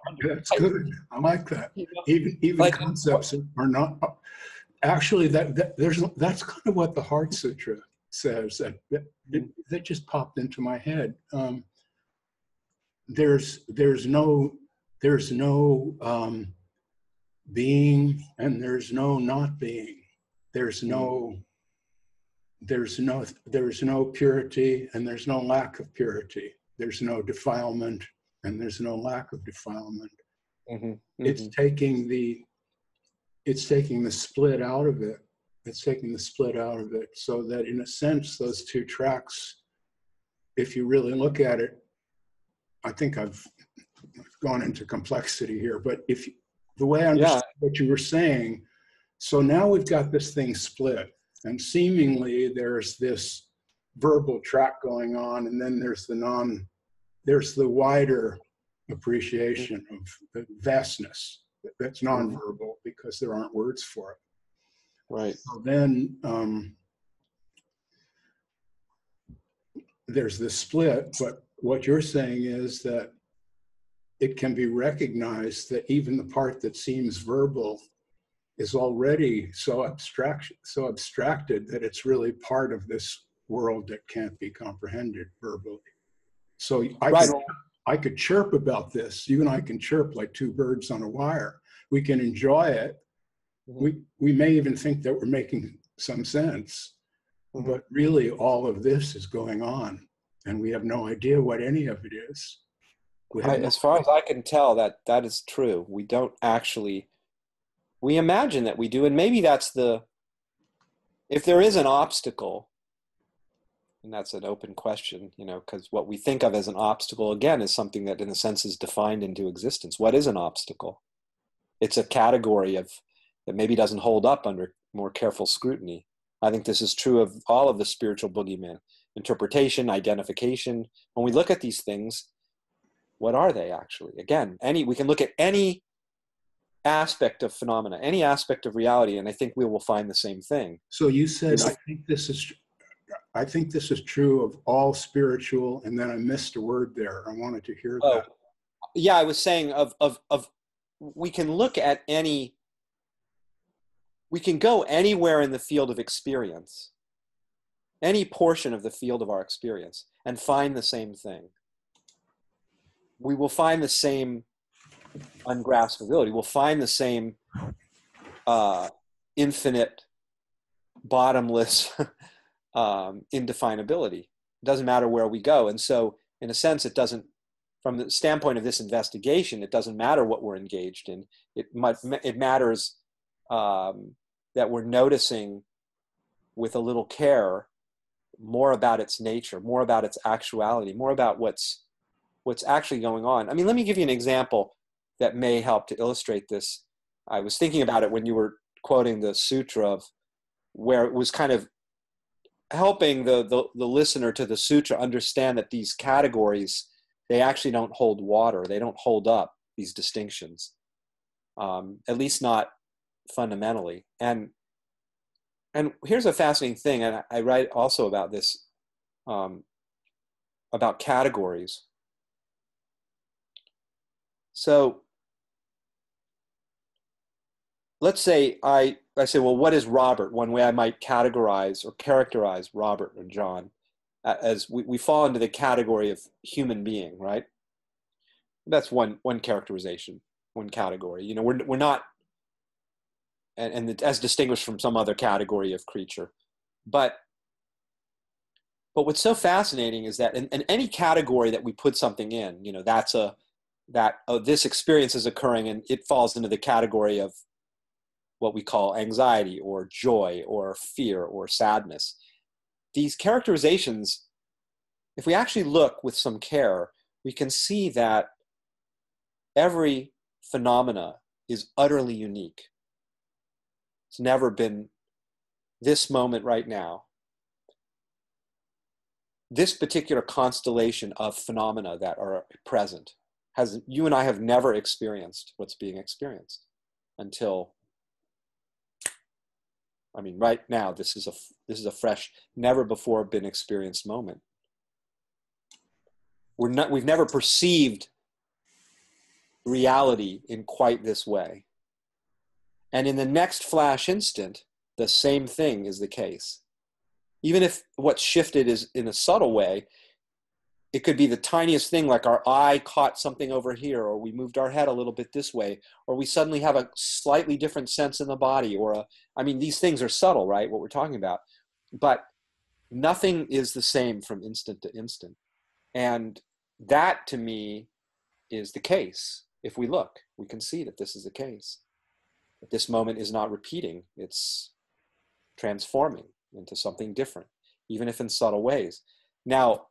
[SPEAKER 1] good. I like that.
[SPEAKER 2] you know,
[SPEAKER 1] Even
[SPEAKER 2] like,
[SPEAKER 1] concepts are not actually that's kind of what the Heart Sutra says. That just popped into my head. There's no being and there's no not being. There's no purity and there's no lack of purity. There's no defilement and there's no lack of defilement. It's taking the split out of it. It's taking the split out of it, so that in a sense, those two tracks, if you really look at it, I think I've gone into complexity here, but the way I understand what you were saying, so now we've got this thing split, and seemingly there's this verbal track going on, and then there's the wider appreciation of the vastness that's nonverbal because there aren't words for it.
[SPEAKER 2] Right.
[SPEAKER 1] So then there's this split, but what you're saying is that it can be recognized that even the part that seems verbal is already so abstracted that it's really part of this world that can't be comprehended verbally. So I could chirp about this. You and I can chirp like two birds on a wire. We can enjoy it. We may even think that we're making some sense, but really all of this is going on, and we have no idea what any of it is.
[SPEAKER 2] As far as I can tell, that is true. We don't actually, we imagine that we do, and maybe that's if there is an obstacle, and that's an open question, because what we think of as an obstacle, again, is something that in a sense is defined into existence. What is an obstacle? It's a category that maybe doesn't hold up under more careful scrutiny. I think this is true of all of the spiritual boogeyman. Interpretation, identification. When we look at these things, what are they actually? Again, we can look at any aspect of phenomena, any aspect of reality, and I think we will find the same thing.
[SPEAKER 1] So you said, I think this is true of all spiritual, and then I missed a word there. I wanted to hear that.
[SPEAKER 2] Yeah, I was saying we can look at we can go anywhere in the field of experience, any portion of the field of our experience, and find the same thing. We will find the same ungraspability. We'll find the same infinite, bottomless indefinability. It doesn't matter where we go. And so, in a sense, it doesn't, from the standpoint of this investigation, it doesn't matter what we're engaged in. It matters that we're noticing with a little care more about its nature, more about its actuality, more about what's actually going on. I mean, let me give you an example that may help to illustrate this. I was thinking about it when you were quoting the sutra, of where it was kind of helping the listener to the sutra understand that these categories, they actually don't hold water. They don't hold up, these distinctions, at least not fundamentally. And here's a fascinating thing, and I write also about this, about categories. So let's say I say, well, what is Robert? One way I might categorize or characterize Robert or John, as we fall into the category of human being, right? That's one characterization, one category. We're not, and as distinguished from some other category of creature. But what's so fascinating is that in any category that we put something in, this experience is occurring, and it falls into the category of what we call anxiety or joy or fear or sadness. These characterizations, if we actually look with some care, we can see that every phenomena is utterly unique. It's never been this moment right now. This particular constellation of phenomena that are present you and I have never experienced what's being experienced until, I mean, right now, this is a fresh, never before been experienced moment. We've never perceived reality in quite this way. And in the next flash instant, the same thing is the case. Even if what's shifted is in a subtle way, it could be the tiniest thing, like our eye caught something over here, or we moved our head a little bit this way, or we suddenly have a slightly different sense in the body, I mean, these things are subtle, right? What we're talking about. But nothing is the same from instant to instant. And that, to me, is the case. If we look, we can see that this is the case. That this moment is not repeating. It's transforming into something different, even if in subtle ways. Now,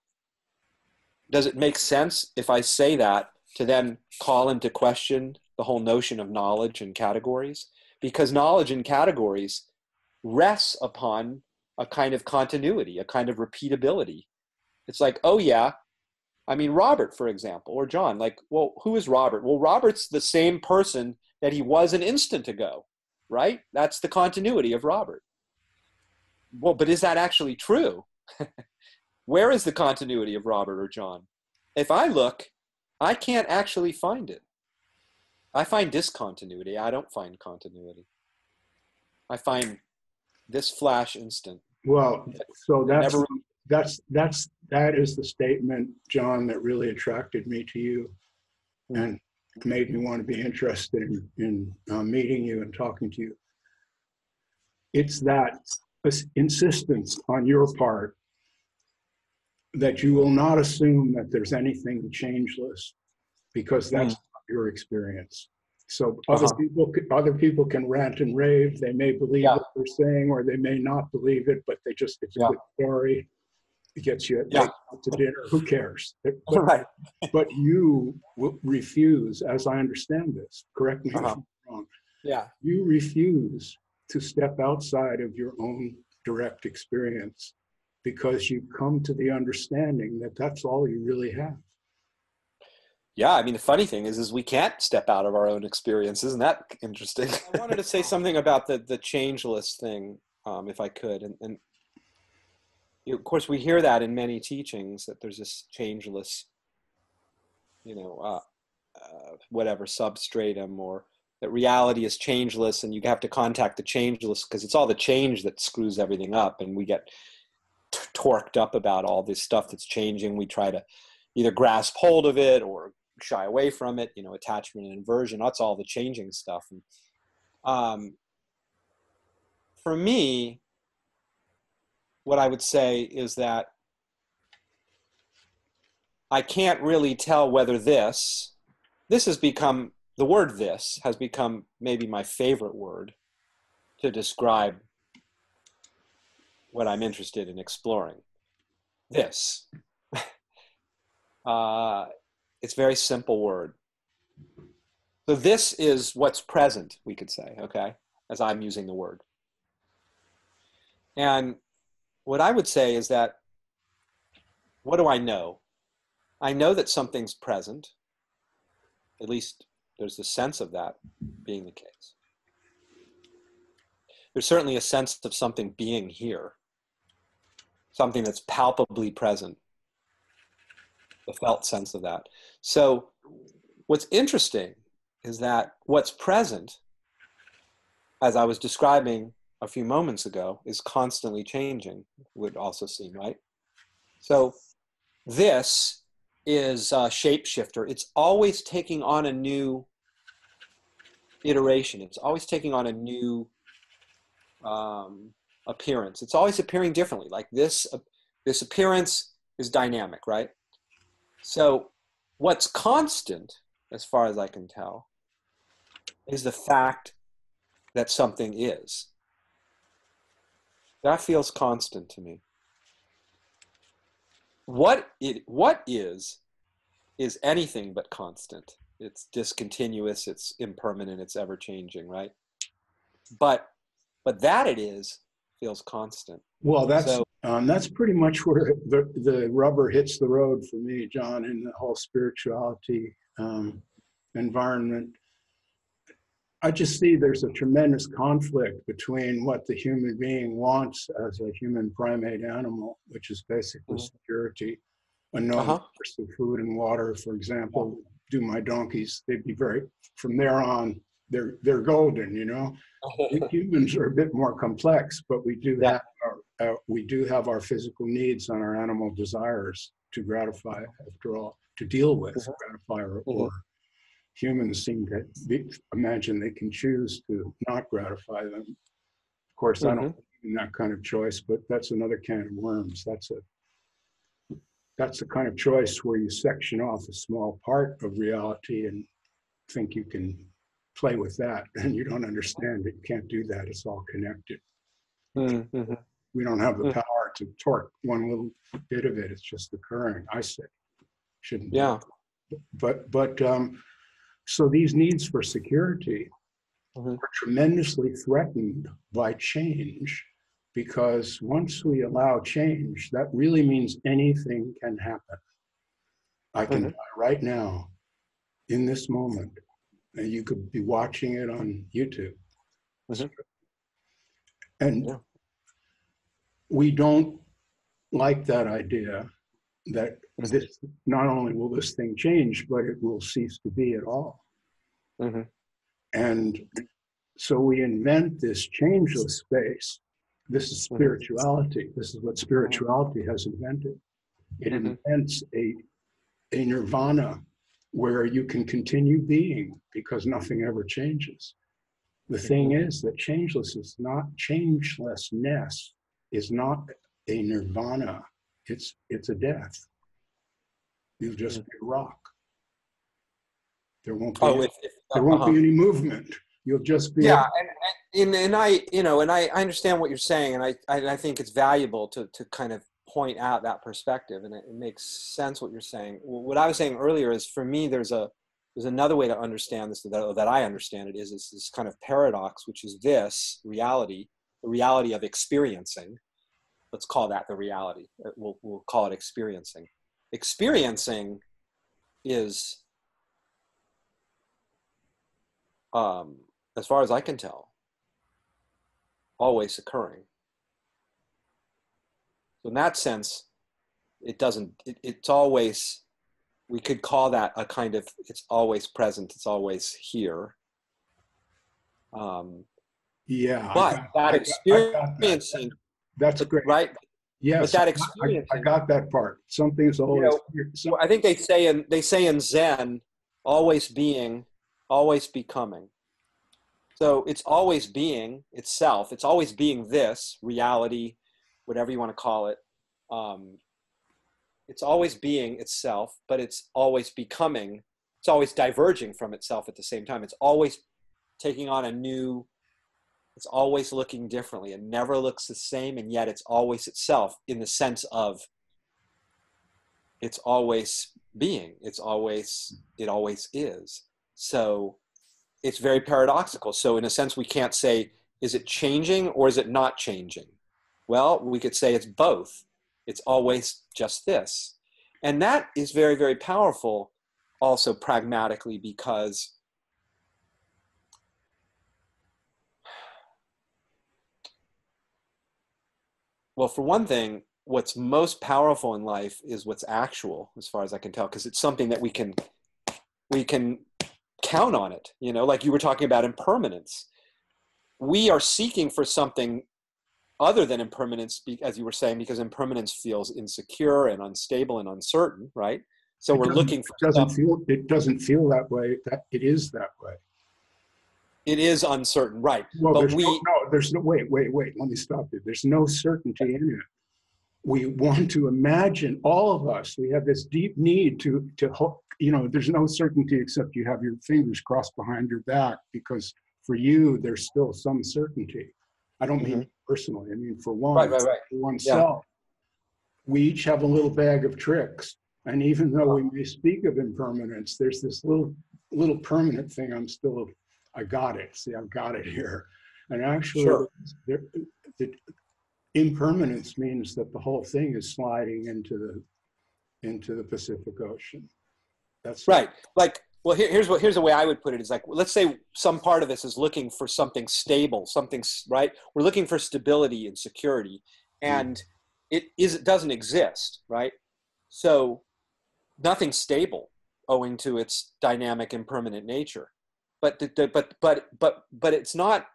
[SPEAKER 2] does it make sense if I say that to then call into question the whole notion of knowledge and categories? Because knowledge and categories rests upon a kind of continuity, a kind of repeatability. It's like, oh yeah, I mean, Robert, for example, or John, like, well, who is Robert? Well, Robert's the same person that he was an instant ago, right? That's the continuity of Robert. Well, but is that actually true? Where is the continuity of Robert or John? If I look, I can't actually find it. I find discontinuity. I don't find continuity. I find this flash instant.
[SPEAKER 1] Well, so that is the statement, John, that really attracted me to you and made me want to be interested in meeting you and talking to you. It's that insistence on your part that you will not assume that there's anything changeless, because that's not your experience. So other people can rant and rave. They may believe what they're saying, or they may not believe it, but it's a good story. It gets you out to dinner. Who cares? But you refuse, as I understand this, correct me if I'm wrong.
[SPEAKER 2] Yeah.
[SPEAKER 1] You refuse to step outside of your own direct experience, because you come to the understanding that that's all you really have.
[SPEAKER 2] Yeah, I mean, the funny thing is we can't step out of our own experience. Isn't that interesting? I wanted to say something about the changeless thing, if I could. And of course, we hear that in many teachings, that there's this changeless, whatever, substratum, or that reality is changeless, and you have to contact the changeless, because it's all the change that screws everything up, and we get torqued up about all this stuff that's changing. We try to either grasp hold of it or shy away from it, attachment and inversion. That's all the changing stuff. And, for me, what I would say is that I can't really tell whether this has become, the word "this" has become maybe my favorite word to describe what I'm interested in exploring. This. It's a very simple word. So this is what's present, we could say, okay, as I'm using the word. And what I would say is that, what do I know? I know that something's present. At least there's the sense of that being the case. There's certainly a sense of something being here, something that's palpably present, the felt sense of that. So what's interesting is that what's present, as I was describing a few moments ago, is constantly changing, would also seem, right? So this is a shapeshifter. It's always taking on a new iteration. It's always taking on a new appearance. It's always appearing differently. Like this appearance is dynamic, right? So what's constant, as far as I can tell, is the fact that something is. That feels constant to me. What is anything but constant. It's discontinuous, it's impermanent, it's ever-changing, right? But that it is feels constant.
[SPEAKER 1] Well, that's pretty much where the rubber hits the road for me, John, in the whole spirituality environment. I just see there's a tremendous conflict between what the human being wants as a human primate animal, which is basically security, a known source of food and water. For example, do my donkeys, they'd be very, from there on, they're golden, you know. Humans are a bit more complex, but we do have our physical needs and our animal desires to gratify, after all, to deal with, gratify or humans seem to imagine they can choose to not gratify them. Of course, I don't believe in that kind of choice, but that's another can of worms. That's the kind of choice where you section off a small part of reality and think you can play with that, and you don't understand that you can't do that. It's all connected. We don't have the power to torque one little bit of it. It's just occurring. I say, shouldn't.
[SPEAKER 2] Yeah.
[SPEAKER 1] But so these needs for security are tremendously threatened by change, because once we allow change, that really means anything can happen. I can die right now, in this moment, and you could be watching it on YouTube. And we don't like that idea that this, not only will this thing change, but it will cease to be at all. And so we invent this changeless space. This is spirituality. This is what spirituality has invented. It invents a nirvana where you can continue being because nothing ever changes. The thing is that changelessness is not a nirvana. It's a death. You'll just be a rock. There won't be any movement. You'll just be
[SPEAKER 2] and I understand what you're saying, and I think it's valuable to kind of point out that perspective, and it makes sense what you're saying. What I was saying earlier is, for me, there's another way to understand this that I understand it is this kind of paradox, which is this reality, the reality of experiencing. Let's call that the reality. We'll call it experiencing. Experiencing is, as far as I can tell, always occurring. So in that sense, it's always, we could call that a kind of, it's always present, it's always here. But that experiencing,
[SPEAKER 1] that's great.
[SPEAKER 2] Right?
[SPEAKER 1] Yes,
[SPEAKER 2] but that experiencing,
[SPEAKER 1] I got that part. Something's always here.
[SPEAKER 2] I think they say in Zen, always being, always becoming. So it's always being itself. It's always being this reality, whatever you want to call it. It's always being itself, but it's always becoming. It's always diverging from itself at the same time. It's always taking on it's always looking differently. It never looks the same, and yet it's always itself, in the sense of it's always being. It always is. So it's very paradoxical. So in a sense, we can't say, is it changing or is it not changing? Well, we could say it's both. It's always just this. And that is very, very powerful also pragmatically, because well, for one thing, what's most powerful in life is what's actual, as far as I can tell, because it's something that we can count on it, like you were talking about impermanence. We are seeking for something other than impermanence, as you were saying, because impermanence feels insecure and unstable and uncertain, right? So we're looking for
[SPEAKER 1] it doesn't feel that way. That it is that way.
[SPEAKER 2] It is uncertain, right?
[SPEAKER 1] Well, but there's no wait. Let me stop you. There's no certainty in it. We want to imagine, all of us. We have this deep need to hope. There's no certainty except you have your fingers crossed behind your back, because for you there's still some certainty. I don't mean personally. I mean for one,
[SPEAKER 2] right.
[SPEAKER 1] for oneself. Yeah. We each have a little bag of tricks, and even though we may speak of impermanence, there's this little permanent thing. I got it. See, I've got it here. And actually, the impermanence means that the whole thing is sliding into the Pacific Ocean. That's
[SPEAKER 2] right. Like Well, here's the way I would put it is like, let's say some part of us is looking for something stable, right? We're looking for stability and security, and it doesn't exist, right? So nothing's stable owing to its dynamic and permanent nature. But it's not.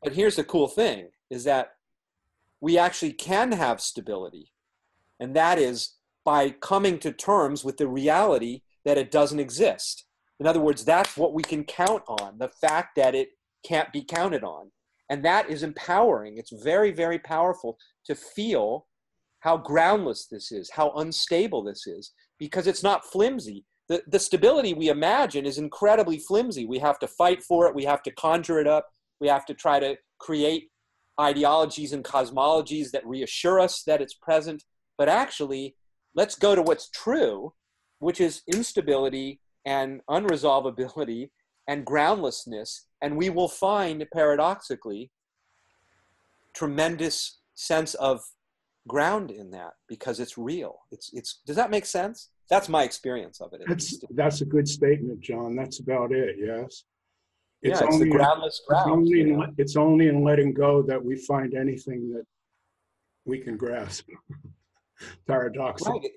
[SPEAKER 2] But here's the cool thing is that we actually can have stability, and that is by coming to terms with the reality that it doesn't exist. In other words, that's what we can count on, the fact that it can't be counted on. And that is empowering. It's very, very powerful to feel how groundless this is, how unstable this is, because it's not flimsy. The stability we imagine is incredibly flimsy. We have to fight for it. We have to conjure it up. We have to try to create ideologies and cosmologies that reassure us that it's present. But actually, let's go to what's true, which is instability and unresolvability and groundlessness. And we will find, paradoxically, tremendous sense of ground in that because it's real. Does that make sense? That's my experience of it.
[SPEAKER 1] That's a good statement, John. That's about it. Yes.
[SPEAKER 2] It's the groundless ground.
[SPEAKER 1] It's only in letting go that we find anything that we can grasp. Paradoxical. Right.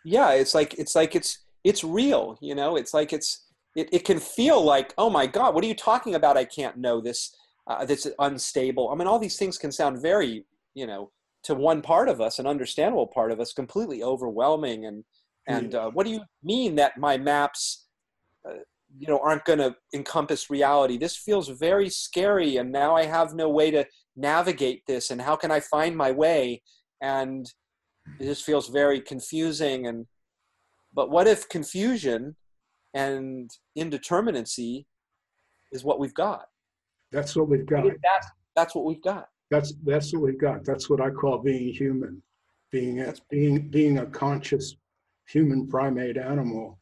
[SPEAKER 2] Yeah, it's real. You know, it can feel like, oh my God, what are you talking about? I can't know this. That's unstable. I mean, all these things can sound very, to one part of us, an understandable part of us, completely overwhelming. And what do you mean that my maps, aren't going to encompass reality? This feels very scary, and now I have no way to navigate this. And how can I find my way? And it just feels very confusing. But what if confusion and indeterminacy is what we've got?
[SPEAKER 1] That's what we've got.
[SPEAKER 2] That's what we've got.
[SPEAKER 1] That's what we've got. That's what I call being human, being a conscious human primate animal.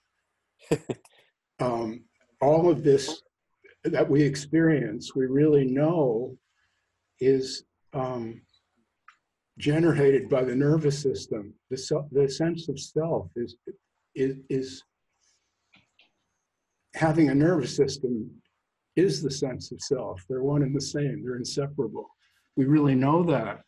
[SPEAKER 1] All of this that we experience, we really know is generated by the nervous system. The sense of self is having a nervous system is the sense of self. They're one and the same. They're inseparable. We really know that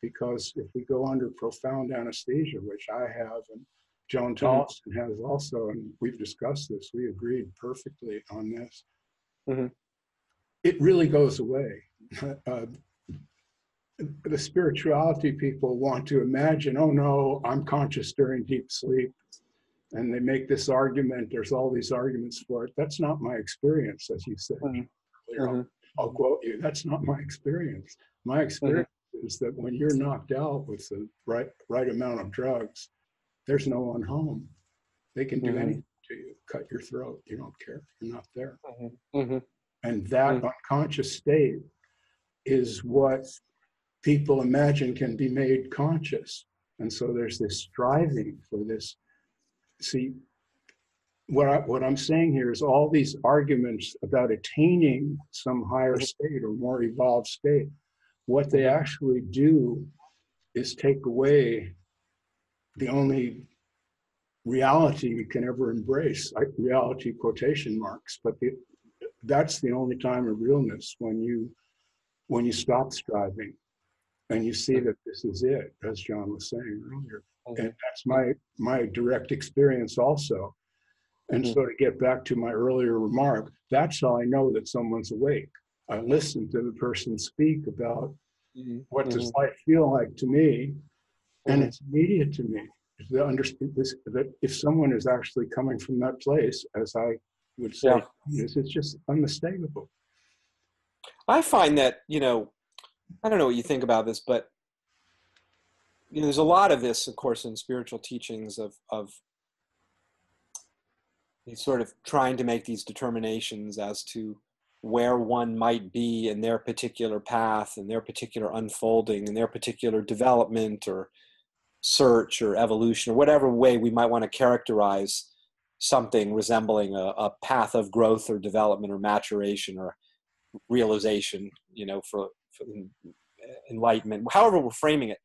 [SPEAKER 1] because if we go under profound anesthesia, which I have, and Joan Tolleson has also, and we've discussed this, we agreed perfectly on this. Mm-hmm. It really goes away. The spirituality people want to imagine, oh no, I'm conscious during deep sleep. And they make this argument, there's all these arguments for it. That's not my experience, as you said. Mm-hmm. I'll quote you, that's not my experience. My experience is that when you're knocked out with the right amount of drugs, there's no one home. They can do anything to you, cut your throat, you don't care, you're not there. And that unconscious state is what people imagine can be made conscious. And so there's this striving for this. See, what I'm saying here is all these arguments about attaining some higher state or more evolved state, what they actually do is take away the only reality you can ever embrace, like reality quotation marks, but that's the only time of realness when you stop striving and you see that this is it, as John was saying earlier. And that's my direct experience also. And so to get back to my earlier remark, that's how I know that someone's awake. I listen to the person speak about what does life feel like to me, and it's immediate to me. That if someone is actually coming from that place, as I would say, it's just unmistakable.
[SPEAKER 2] I find that, I don't know what you think about this, but there's a lot of this, of course, in spiritual teachings of sort of trying to make these determinations as to where one might be in their particular path and their particular unfolding and their particular development or search or evolution or whatever way we might want to characterize something resembling a path of growth or development or maturation or realization, for enlightenment, however we're framing it.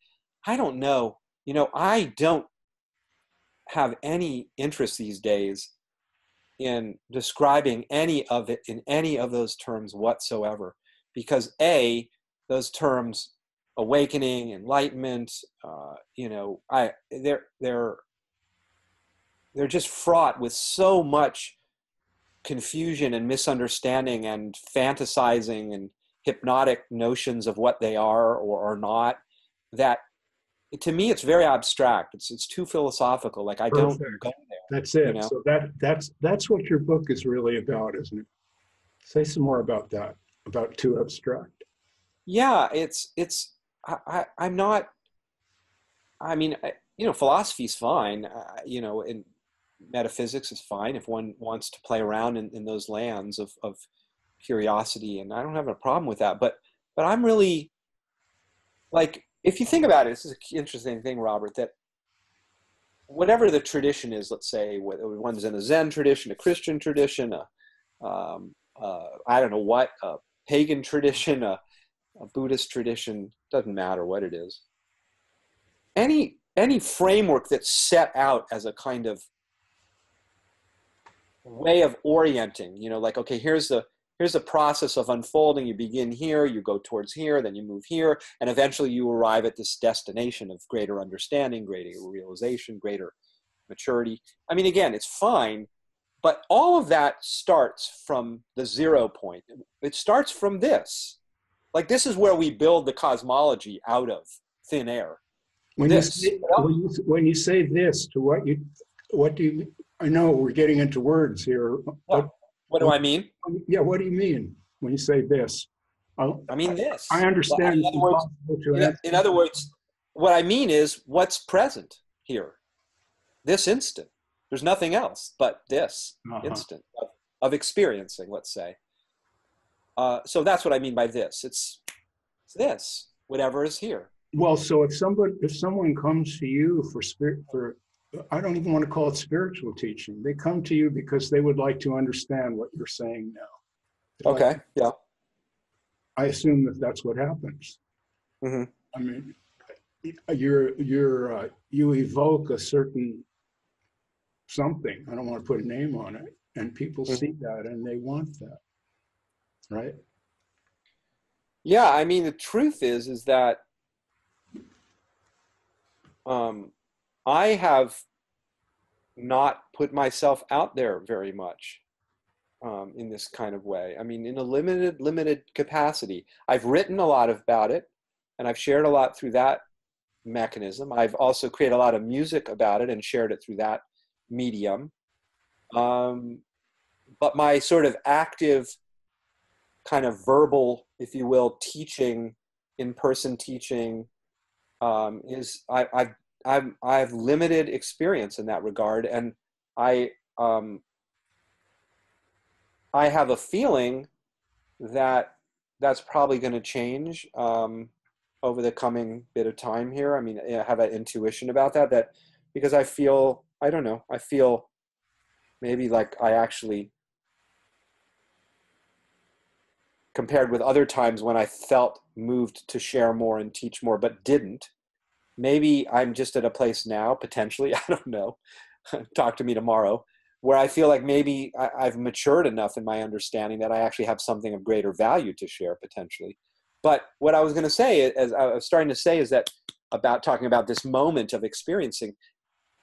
[SPEAKER 2] I don't know. I don't have any interest these days in describing any of it in any of those terms whatsoever, because A, those terms, awakening, enlightenment, they're just fraught with so much confusion and misunderstanding and fantasizing and hypnotic notions of what they are or are not, that to me it's very abstract. It's too philosophical. Like I don't go there.
[SPEAKER 1] That's it.
[SPEAKER 2] You know?
[SPEAKER 1] So that's what your book is really about, isn't it? Say some more about that, about too abstract.
[SPEAKER 2] Yeah, I'm not, philosophy's fine, and metaphysics is fine if one wants to play around in those lands of curiosity, and I don't have a problem with that. But I'm really, like, if you think about it, this is an interesting thing, Robert, that whatever the tradition is, let's say one's in a Zen tradition, a Christian tradition, I don't know what, a pagan tradition, a Buddhist tradition, doesn't matter what it is. Any framework that's set out as a kind of way of orienting, like, okay, here's the process of unfolding. You begin here, you go towards here, then you move here, and eventually you arrive at this destination of greater understanding, greater realization, greater maturity. I mean, again, it's fine, but all of that starts from the 0 point. It starts from this. Like, this is where we build the cosmology out of thin air.
[SPEAKER 1] When you say this, to what do you? I know we're getting into words here.
[SPEAKER 2] Yeah. What do I mean?
[SPEAKER 1] Yeah, what do you mean when you say this?
[SPEAKER 2] I mean this.
[SPEAKER 1] I understand.
[SPEAKER 2] In other words, what I mean is what's present here, this instant. There's nothing else but this instant of experiencing, let's say. So that's what I mean by this. It's this, whatever is here.
[SPEAKER 1] Well, so if someone comes to you for I don't even want to call it spiritual teaching. They come to you because they would like to understand what you're saying now.
[SPEAKER 2] Okay. Yeah.
[SPEAKER 1] I assume that's what happens.
[SPEAKER 2] Mm-hmm.
[SPEAKER 1] I mean, you evoke a certain something. I don't want to put a name on it, and people see that and they want that, right?
[SPEAKER 2] Yeah. I mean, the truth is that I have not put myself out there very much in this kind of way. I mean, in a limited capacity. I've written a lot about it, and I've shared a lot through that mechanism. I've also created a lot of music about it and shared it through that medium. But my sort of active kind of verbal, if you will, teaching, in-person teaching, is I've limited experience in that regard, and I have a feeling that that's probably going to change over the coming bit of time here. I mean, I have an intuition about that because I feel maybe like I actually, compared with other times when I felt moved to share more and teach more but didn't, maybe I'm just at a place now, potentially, I don't know, talk to me tomorrow, where I feel like maybe I've matured enough in my understanding that I actually have something of greater value to share, potentially. But what I was going to say, as I was starting to say, is that about talking about this moment of experiencing,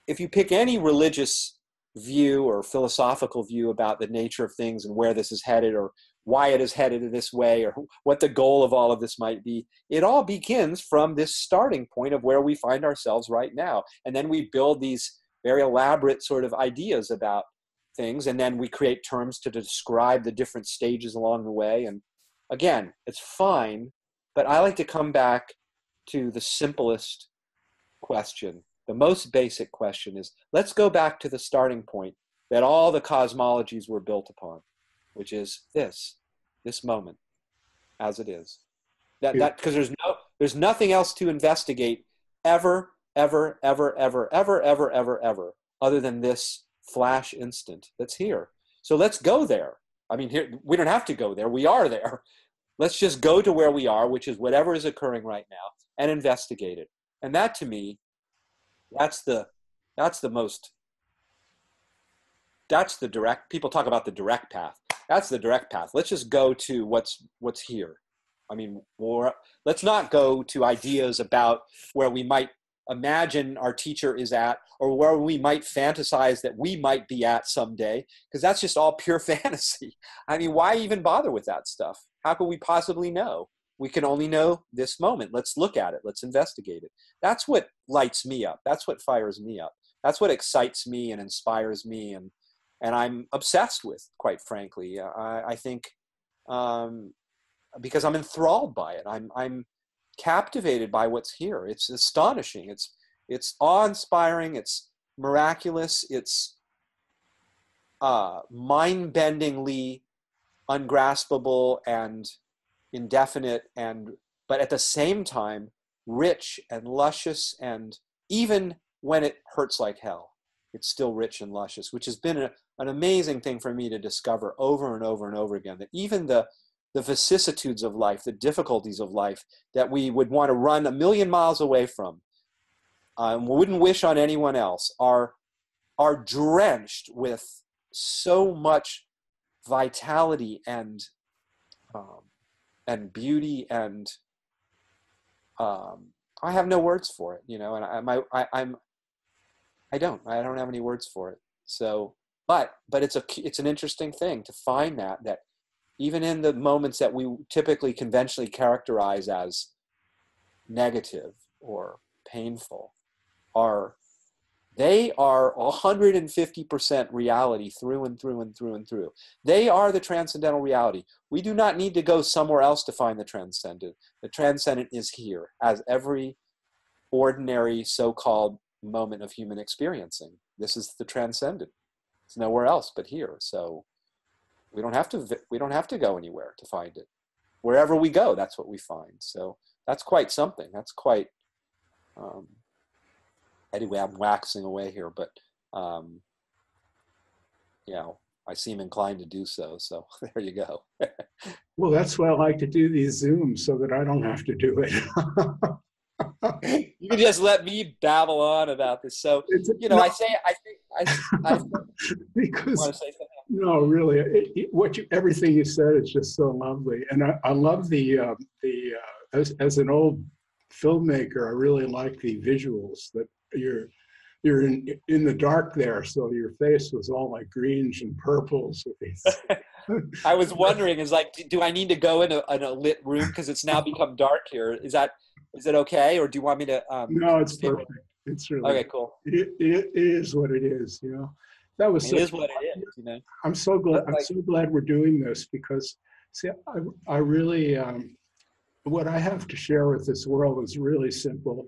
[SPEAKER 2] if you pick any religious view or philosophical view about the nature of things and where this is headed, or why it is headed in this way, or what the goal of all of this might be, it all begins from this starting point of where we find ourselves right now. And then we build these very elaborate sort of ideas about things, and then we create terms to describe the different stages along the way. And again, it's fine, but I like to come back to the simplest question. The most basic question is, let's go back to the starting point that all the cosmologies were built upon, which is this moment as it is. That because there's nothing else to investigate ever, other than this flash instant that's here. So let's go there. I mean, here, we don't have to go there. We are there. Let's just go to where we are, which is whatever is occurring right now, and investigate it. And that, to me, that's the most that's the direct, people talk about the direct path. That's the direct path. Let's just go to what's here. I mean, let's not go to ideas about where we might imagine our teacher is at, or where we might fantasize that we might be at someday, because that's just all pure fantasy. I mean, why even bother with that stuff? How could we possibly know? We can only know this moment. Let's look at it. Let's investigate it. That's what lights me up. That's what fires me up. That's what excites me and inspires me, and I'm obsessed with, quite frankly. I think because I'm enthralled by it. I'm captivated by what's here. It's astonishing. It's awe-inspiring. It's miraculous. It's mind-bendingly ungraspable and indefinite, but at the same time rich and luscious, and even when it hurts like hell, it's still rich and luscious, which has been an amazing thing for me to discover over and over and over again, that even the vicissitudes of life, the difficulties of life that we would want to run a million miles away from, wouldn't wish on anyone else, are drenched with so much vitality and beauty, and I have no words for it, you know, and I don't have any words for it. So, but it's an interesting thing to find that even in the moments that we typically conventionally characterize as negative or painful, they are 150% reality through and through and through and through. They are the transcendental reality. We do not need to go somewhere else to find the transcendent. The transcendent is here, as every ordinary so-called moment of human experiencing. This is the transcendent. It's nowhere else but here. So we don't have to go anywhere to find it. Wherever we go, that's what we find. So that's quite something. That's quite. Anyway, I'm waxing away here, but you know, I seem inclined to do so. So there you go.
[SPEAKER 1] Well, that's why I like to do these Zooms, so that I don't have to do it.
[SPEAKER 2] You can just let me babble on about this. So, you know, I
[SPEAKER 1] because
[SPEAKER 2] want to say something.
[SPEAKER 1] No, really, everything you said is just so lovely, and I love as an old filmmaker, I really like the visuals that you're in the dark there, so your face was all like greens and purples with these.
[SPEAKER 2] I was wondering, is like, do I need to go in a lit room because it's now become dark here? Is it okay, or do you want me to?
[SPEAKER 1] No, it's perfect. It's really
[SPEAKER 2] okay. Cool.
[SPEAKER 1] It is what it is, you know. That was.
[SPEAKER 2] It is what it is, you know.
[SPEAKER 1] I'm so glad. I'm so glad we're doing this, because, see, I really what I have to share with this world is really simple.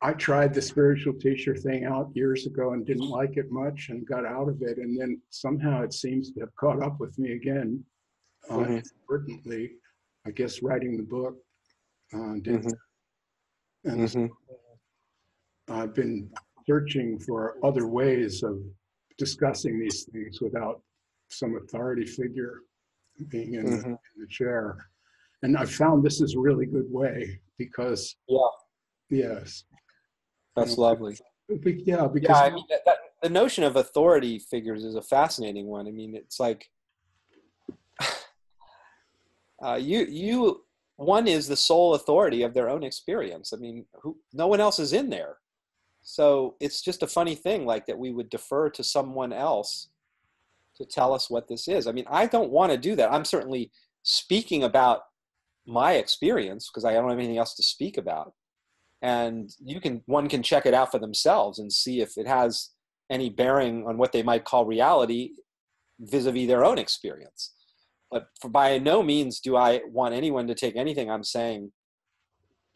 [SPEAKER 1] I tried the spiritual teacher thing out years ago and didn't like it much and got out of it, and then somehow it seems to have caught up with me again. Importantly, I guess writing the book did. And so I've been searching for other ways of discussing these things without some authority figure being in the chair. And I found this is a really good way, because yes.
[SPEAKER 2] That's lovely.
[SPEAKER 1] Yeah, because
[SPEAKER 2] I mean, the notion of authority figures is a fascinating one. I mean, it's like one is the sole authority of their own experience. I mean, no one else is in there. So it's just a funny thing, like, that we would defer to someone else to tell us what this is. I mean, I don't want to do that. I'm certainly speaking about my experience because I don't have anything else to speak about. And one can check it out for themselves and see if it has any bearing on what they might call reality vis-a-vis their own experience. But by no means do I want anyone to take anything I'm saying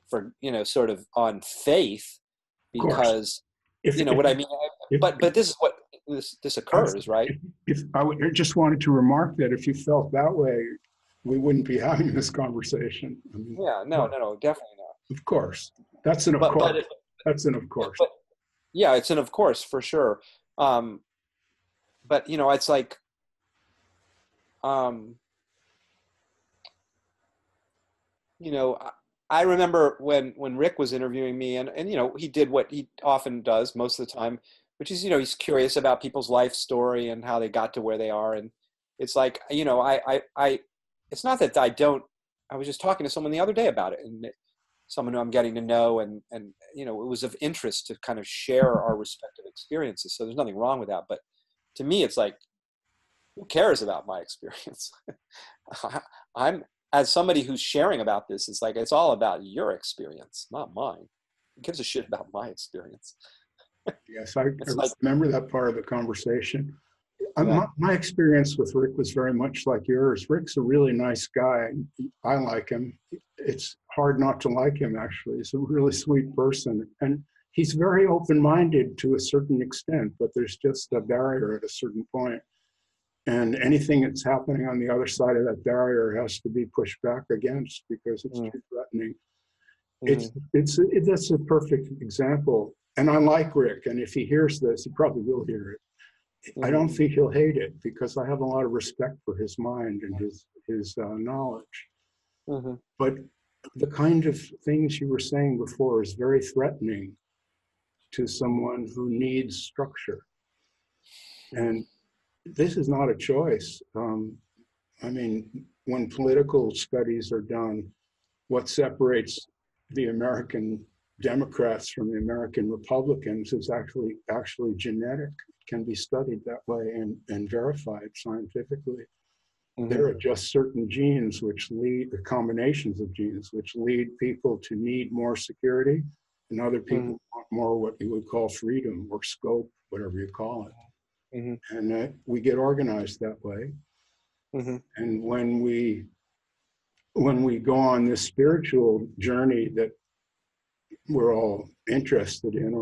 [SPEAKER 2] for, you know, sort of on faith, because you know what I mean. But this is what this occurs, right?
[SPEAKER 1] I just wanted to remark that if you felt that way, we wouldn't be having this conversation. I mean,
[SPEAKER 2] no, definitely not.
[SPEAKER 1] Of course. That's an of course. That's an of course.
[SPEAKER 2] Yeah, it's an of course, for sure. But, you know, it's like, you know, I remember when Rick was interviewing me, and you know, he did what he often does most of the time, which is, he's curious about people's life story and how they got to where they are. And it's like, it's not that I was just talking to someone the other day about it, and someone who I'm getting to know, and it was of interest to kind of share our respective experiences. So there's nothing wrong with that. But to me, it's like, who cares about my experience? I'm, as somebody who's sharing about this, it's like, it's all about your experience, not mine. Who gives a shit about my experience?
[SPEAKER 1] Yes, I
[SPEAKER 2] like,
[SPEAKER 1] remember that part of the conversation.
[SPEAKER 2] yeah.
[SPEAKER 1] My experience with Rick was very much like yours. Rick's a really nice guy. I like him. It's hard not to like him, actually. He's a really sweet person. And he's very open-minded to a certain extent, but there's just a barrier at a certain point. And anything that's happening on the other side of that barrier has to be pushed back against because it's too threatening. That's a perfect example. And I like Rick, and if he hears this, he probably will hear it. I don't think he'll hate it because I have a lot of respect for his mind and his knowledge. But the kind of things you were saying before is very threatening to someone who needs structure. And this is not a choice. I mean, when political studies are done, what separates the American Democrats from the American Republicans is actually genetic. It can be studied that way and verified scientifically. There are just certain genes which lead, the combinations of genes which lead people to need more security, and other people want more what you would call freedom or scope, whatever you call it. And we get organized that way. And when we go on this spiritual journey that we're all interested in,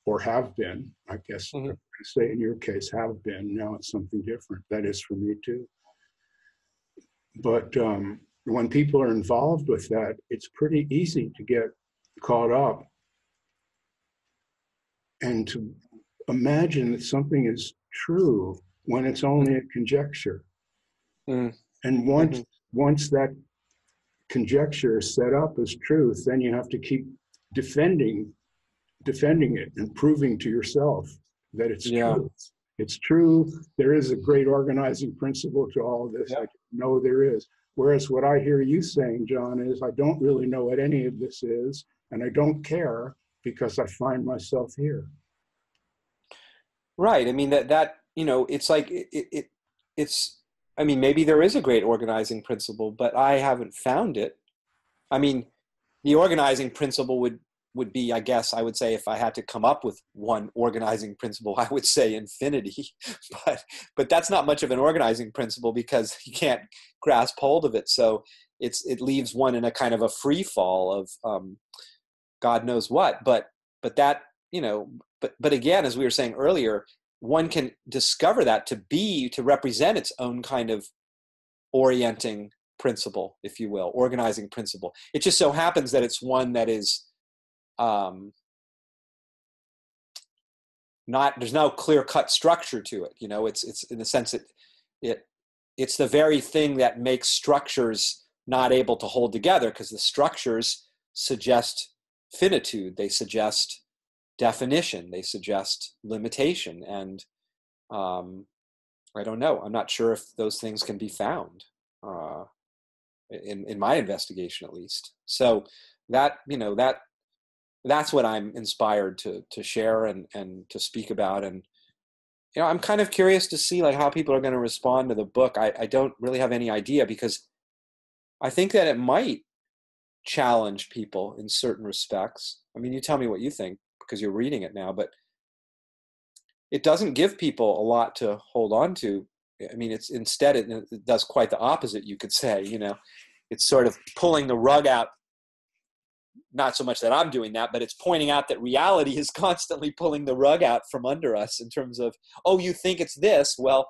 [SPEAKER 1] or have been, I guess, I say in your case, have been, now it's something different. That is for me too. But when people are involved with that, it's pretty easy to get caught up and to imagine that something is true when it's only a conjecture. And once that conjecture is set up as truth, then you have to keep defending it and proving to yourself that it's true. It's true. There is a great organizing principle to all of this. I know there is. Whereas what I hear you saying, John, is I don't really know what any of this is, and I don't care because I find myself here.
[SPEAKER 2] Right. I mean, that it's like, it's, I mean, maybe there is a great organizing principle, but I haven't found it. I mean, the organizing principle would be, I guess, I would say, if I had to come up with one organizing principle, I would say infinity. But that's not much of an organizing principle because you can't grasp hold of it. So it leaves one in a kind of a free fall of God knows what. But that, but again, as we were saying earlier, one can discover that to represent its own kind of orienting principle, if you will, organizing principle. It just so happens that it's one that is there's no clear-cut structure to it. It's in the sense that it's the very thing that makes structures not able to hold together, because the structures suggest finitude, they suggest definition, they suggest limitation, and I don't know. I'm not sure if those things can be found in my investigation, at least. So that's what I'm inspired to share and to speak about. And I'm kind of curious to see like how people are going to respond to the book. I don't really have any idea, because I think that it might challenge people in certain respects. I mean, you tell me what you think, because you're reading it now, but it doesn't give people a lot to hold on to. I mean, it does quite the opposite, you could say. It's sort of pulling the rug out. Not so much that I'm doing that, but it's pointing out that reality is constantly pulling the rug out from under us in terms of, oh, you think it's this? Well,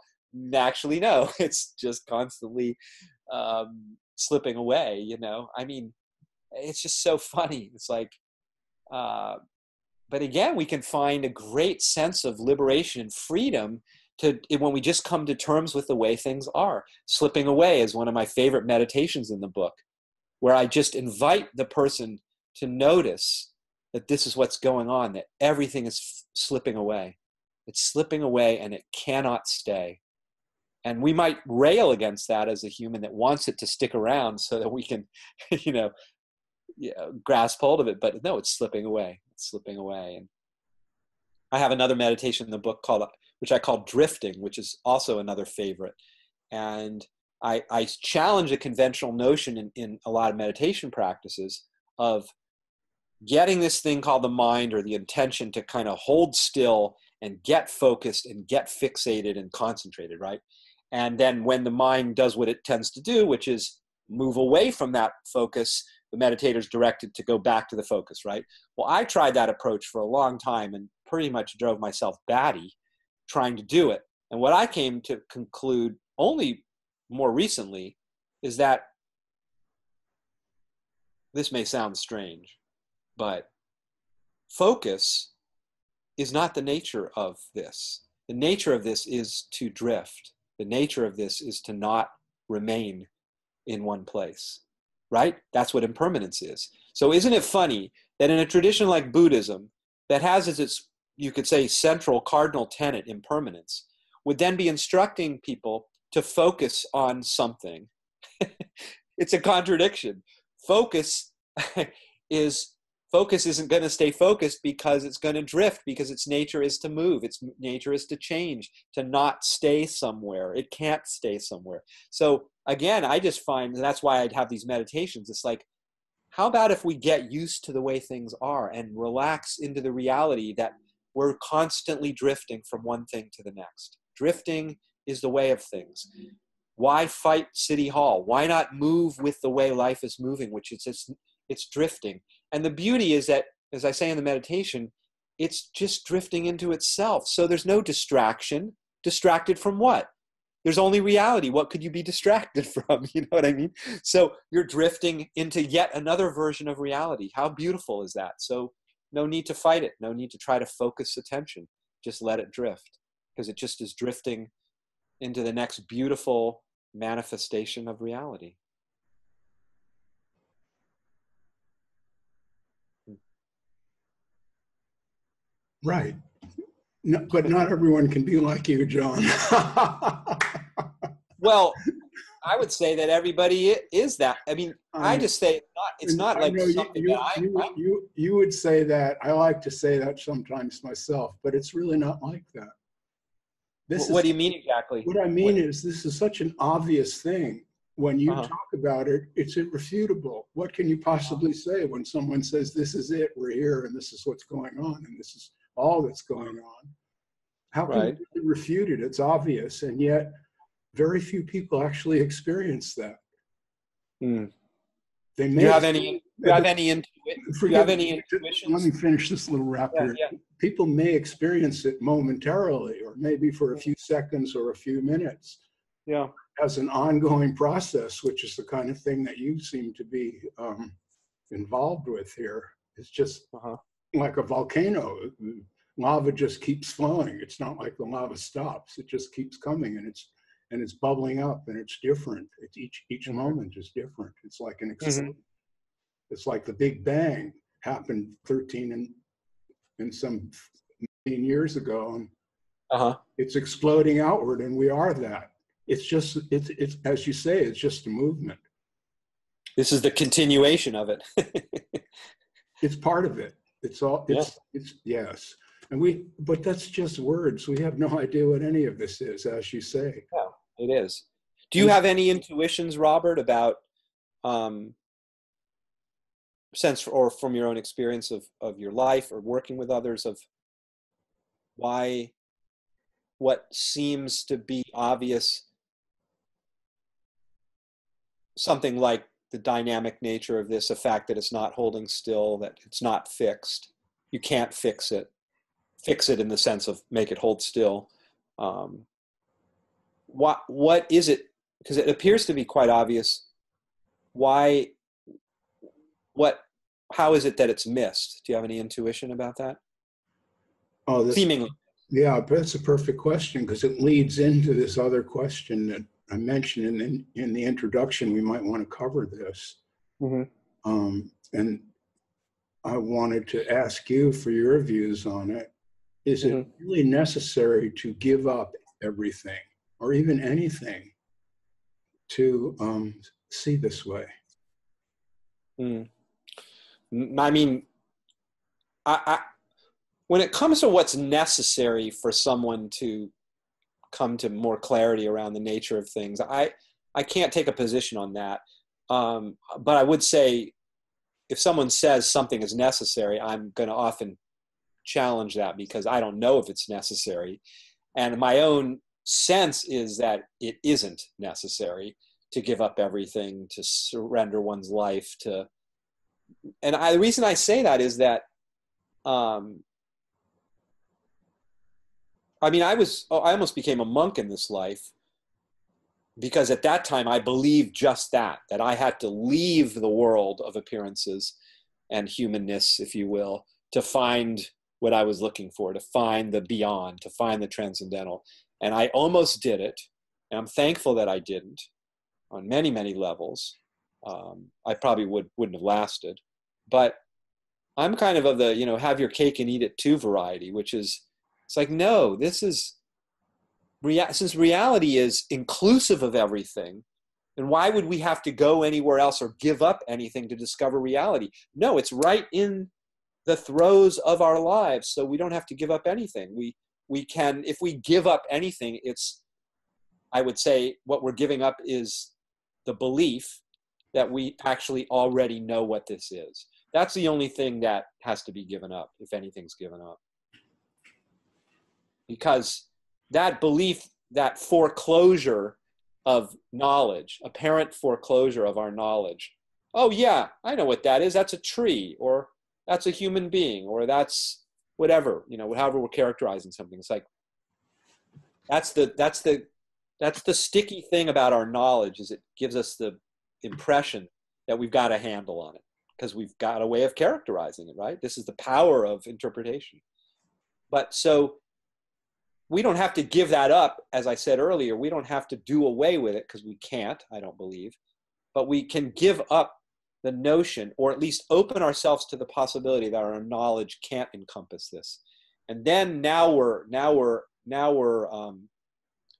[SPEAKER 2] actually, no, it's just constantly slipping away, I mean, it's just so funny. It's like, but again, we can find a great sense of liberation and freedom when we just come to terms with the way things are. Slipping away is one of my favorite meditations in the book, where I just invite the person to notice that this is what's going on, that everything is slipping away. It's slipping away and it cannot stay. And we might rail against that as a human that wants it to stick around so that we can, grasp hold of it. But no, it's slipping away. It's slipping away. And I have another meditation in the book which I call drifting, which is also another favorite. And I challenge a conventional notion in a lot of meditation practices of getting this thing called the mind or the intention to kind of hold still and get focused and get fixated and concentrated, right? And then when the mind does what it tends to do, which is move away from that focus, the meditator's directed to go back to the focus, right? Well, I tried that approach for a long time and pretty much drove myself batty trying to do it. And what I came to conclude only more recently is that this may sound strange, but focus is not the nature of this. The nature of this is to drift. The nature of this is to not remain in one place, right? That's what impermanence is. So isn't it funny that in a tradition like Buddhism that has as its, you could say, central cardinal tenet, impermanence, would then be instructing people to focus on something? It's a contradiction. Focus isn't going to stay focused because it's going to drift, because its nature is to move. Its nature is to change, to not stay somewhere. It can't stay somewhere. So again, I just find, and that's why I'd have these meditations. It's like, how about if we get used to the way things are and relax into the reality that we're constantly drifting from one thing to the next. Drifting is the way of things. Why fight City Hall? Why not move with the way life is moving, which is it's drifting. And the beauty is that, as I say in the meditation, it's just drifting into itself. So there's no distraction. Distracted from what? There's only reality. What could you be distracted from? You know what I mean? So you're drifting into yet another version of reality. How beautiful is that? So no need to fight it. No need to try to focus attention. Just let it drift, because it just is drifting into the next beautiful manifestation of reality.
[SPEAKER 1] Right. No, but not everyone can be like you, John.
[SPEAKER 2] Well, I would say that everybody is that. I mean, I just say it's not like something
[SPEAKER 1] you would say that. I like to say that sometimes myself, but it's really not like that.
[SPEAKER 2] What do you mean exactly?
[SPEAKER 1] What I mean is this is such an obvious thing. When you talk about it, it's irrefutable. What can you possibly say when someone says, this is it, we're here, and this is what's going on, and this is all that's going on? How can you refute it? It's obvious, and yet very few people actually experience that. They may.
[SPEAKER 2] Do you have any intuitions?
[SPEAKER 1] Let me finish this little wrap here. Yeah. People may experience it momentarily, or maybe for a few seconds or a few minutes.
[SPEAKER 2] Yeah.
[SPEAKER 1] As an ongoing process, which is the kind of thing that you seem to be involved with here. It's just like a volcano. Lava just keeps flowing. It's not like the lava stops. It just keeps coming, and it's bubbling up, and it's different. It's each moment is different. It's like an explosion. It's like the Big Bang happened 13 and some million years ago, and it's exploding outward, and we are that. It's just, it's as you say, it's just a movement.
[SPEAKER 2] This is the continuation of it.
[SPEAKER 1] It's part of it. It's all, it's yes. And but that's just words. We have no idea what any of this is, as you say.
[SPEAKER 2] Yeah, it is. Do you have any intuitions, Robert, about sense or from your own experience of your life or working with others, of why what seems to be obvious, something like the dynamic nature of this, the fact that it's not holding still, that it's not fixed. You can't fix it. Fix it in the sense of make it hold still. What is it? Because it appears to be quite obvious. How is it that it's missed? Do you have any intuition about that?
[SPEAKER 1] Oh,
[SPEAKER 2] seemingly.
[SPEAKER 1] Yeah, but that's a perfect question, because it leads into this other question that I mentioned in the introduction. We might want to cover this. And I wanted to ask you for your views on it. is it really necessary to give up everything or even anything to see this way?
[SPEAKER 2] I mean, when it comes to what's necessary for someone to come to more clarity around the nature of things, I can't take a position on that. But I would say if someone says something is necessary, I'm going to often challenge that because I don't know if it's necessary. And my own sense is that it isn't necessary to give up everything, to surrender one's life to. And the reason I say that is that, I mean, I almost became a monk in this life because at that time I believed just that I had to leave the world of appearances and humanness, if you will, to find what I was looking for, to find the beyond, to find the transcendental. And I almost did it. And I'm thankful that I didn't on many, many levels. I probably wouldn't have lasted. But I'm kind of the, have your cake and eat it too variety, which is, it's like, no, this is, since reality is inclusive of everything, then why would we have to go anywhere else or give up anything to discover reality? No, it's right in the throes of our lives, so we don't have to give up anything. We can, if we give up anything, I would say what we're giving up is the belief that we actually already know what this is. That's the only thing that has to be given up, if anything's given up. Because that belief, that foreclosure of knowledge, apparent foreclosure of our knowledge. Oh yeah, I know what that is. That's a tree, or that's a human being, or that's whatever, however we're characterizing something. It's like, that's the sticky thing about our knowledge, is it gives us the impression that we've got a handle on it because we've got a way of characterizing it, right? This is the power of interpretation. But so we don't have to give that up. As I said earlier, we don't have to do away with it because we can't, I don't believe, but we can give up the notion, or at least open ourselves to the possibility that our knowledge can't encompass this. And then now we're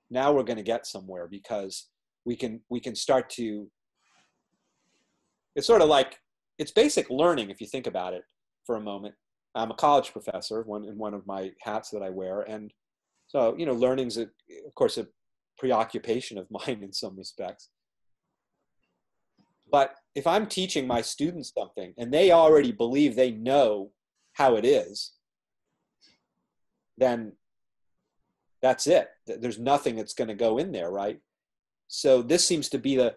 [SPEAKER 2] going to get somewhere, because we can start to, it's sort of like, it's basic learning if you think about it for a moment. I'm a college professor, in one of my hats that I wear, and so learning's of course a preoccupation of mine in some respects. But if I'm teaching my students something and they already believe they know how it is, then that's it. There's nothing that's going to go in there, right? So this seems to be the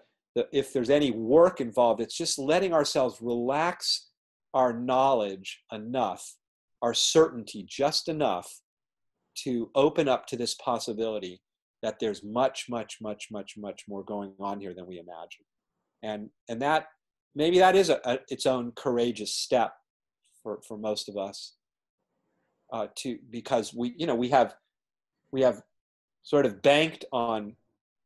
[SPEAKER 2] if there's any work involved, it's just letting ourselves relax our knowledge enough, our certainty just enough to open up to this possibility that there's much, much, much, much, much more going on here than we imagine. And that, maybe that is its own courageous step for most of us, because we have sort of banked on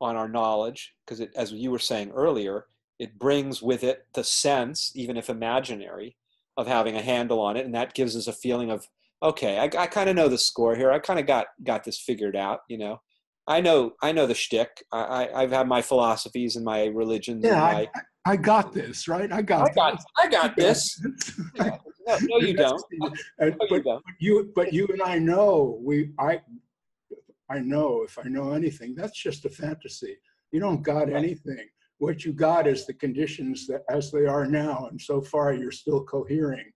[SPEAKER 2] our knowledge, because as you were saying earlier, it brings with it the sense, even if imaginary, of having a handle on it, and that gives us a feeling of, okay, I kind of know the score here. I kind of got this figured out. I know the shtick. I've had my philosophies and my religions.
[SPEAKER 1] Yeah, and I got this, right? I got
[SPEAKER 2] this. No, you don't.
[SPEAKER 1] But you and I know, I know, if I know anything, that's just a fantasy. You don't got anything. What you got is the conditions that as they are now, and so far you're still cohering.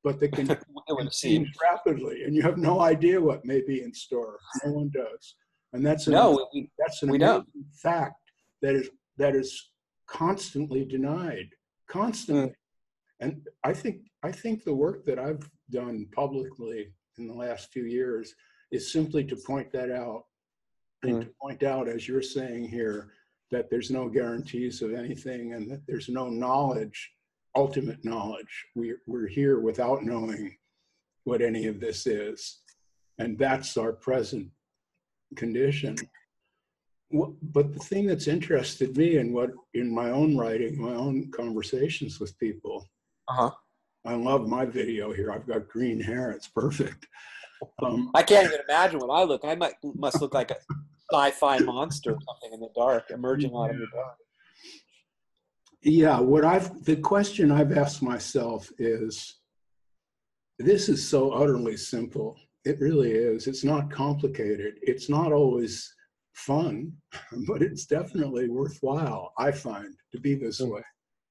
[SPEAKER 1] But the conditions change rapidly, and you have no idea what may be in store. No one does, and that's an amazing fact that is constantly denied, constantly. And I think the work that I've done publicly in the last few years is simply to point that out, and to point out, as you're saying here, that there's no guarantees of anything, and that there's no knowledge, ultimate knowledge. We're here without knowing what any of this is, and that's our present condition. But the thing that's interested me in my own writing, my own conversations with people, I love my video here. I've got green hair, it's perfect.
[SPEAKER 2] I can't even imagine what I look. Must look like a sci-fi monster or something in the dark, emerging out of the dark.
[SPEAKER 1] Yeah, the question I've asked myself is, this is so utterly simple. It really is. It's not complicated. It's not always fun, but it's definitely worthwhile, I find, to be this way.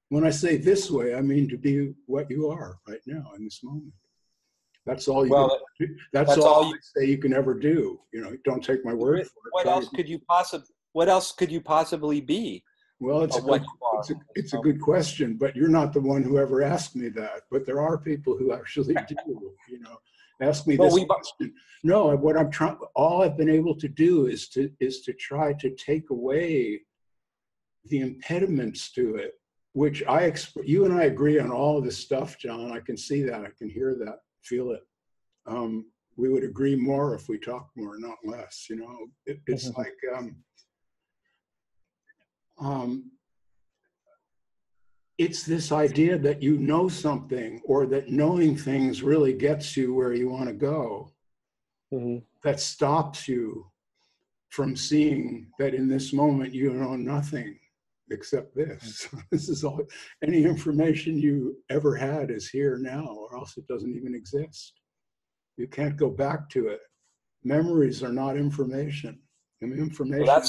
[SPEAKER 1] When I say this way, I mean to be what you are right now in this moment. That's all you can do. That's all I say you can ever do. You know, don't take my word for it.
[SPEAKER 2] What else could you possibly be?
[SPEAKER 1] Well, it's a good question, but you're not the one who ever asked me that. But there are people who actually do, you know, ask me this question. No, all I've been able to do is to try to take away the impediments to it, which you and I agree on all of this stuff, John. I can see that, I can hear that, feel it. We would agree more if we talked more, not less. You know, it's like. It's this idea that you know something, or that knowing things really gets you where you want to go, that stops you from seeing that in this moment you know nothing except this. This is all, any information you ever had is here now, or else it doesn't even exist. You can't go back to it. Memories are not information. I mean, information.
[SPEAKER 2] Well,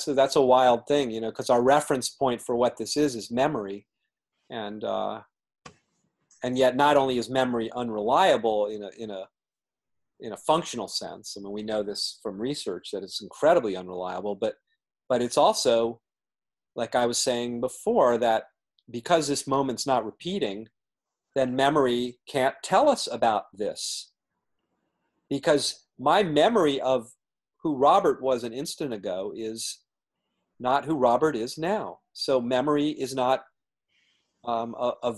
[SPEAKER 2] that's a wild thing, you know, because our reference point for what this is memory, and yet not only is memory unreliable in a functional sense. I mean, we know this from research that it's incredibly unreliable, but it's also, like I was saying before, that because this moment's not repeating, then memory can't tell us about this, because my memory of who Robert was an instant ago is not who Robert is now. So memory is not a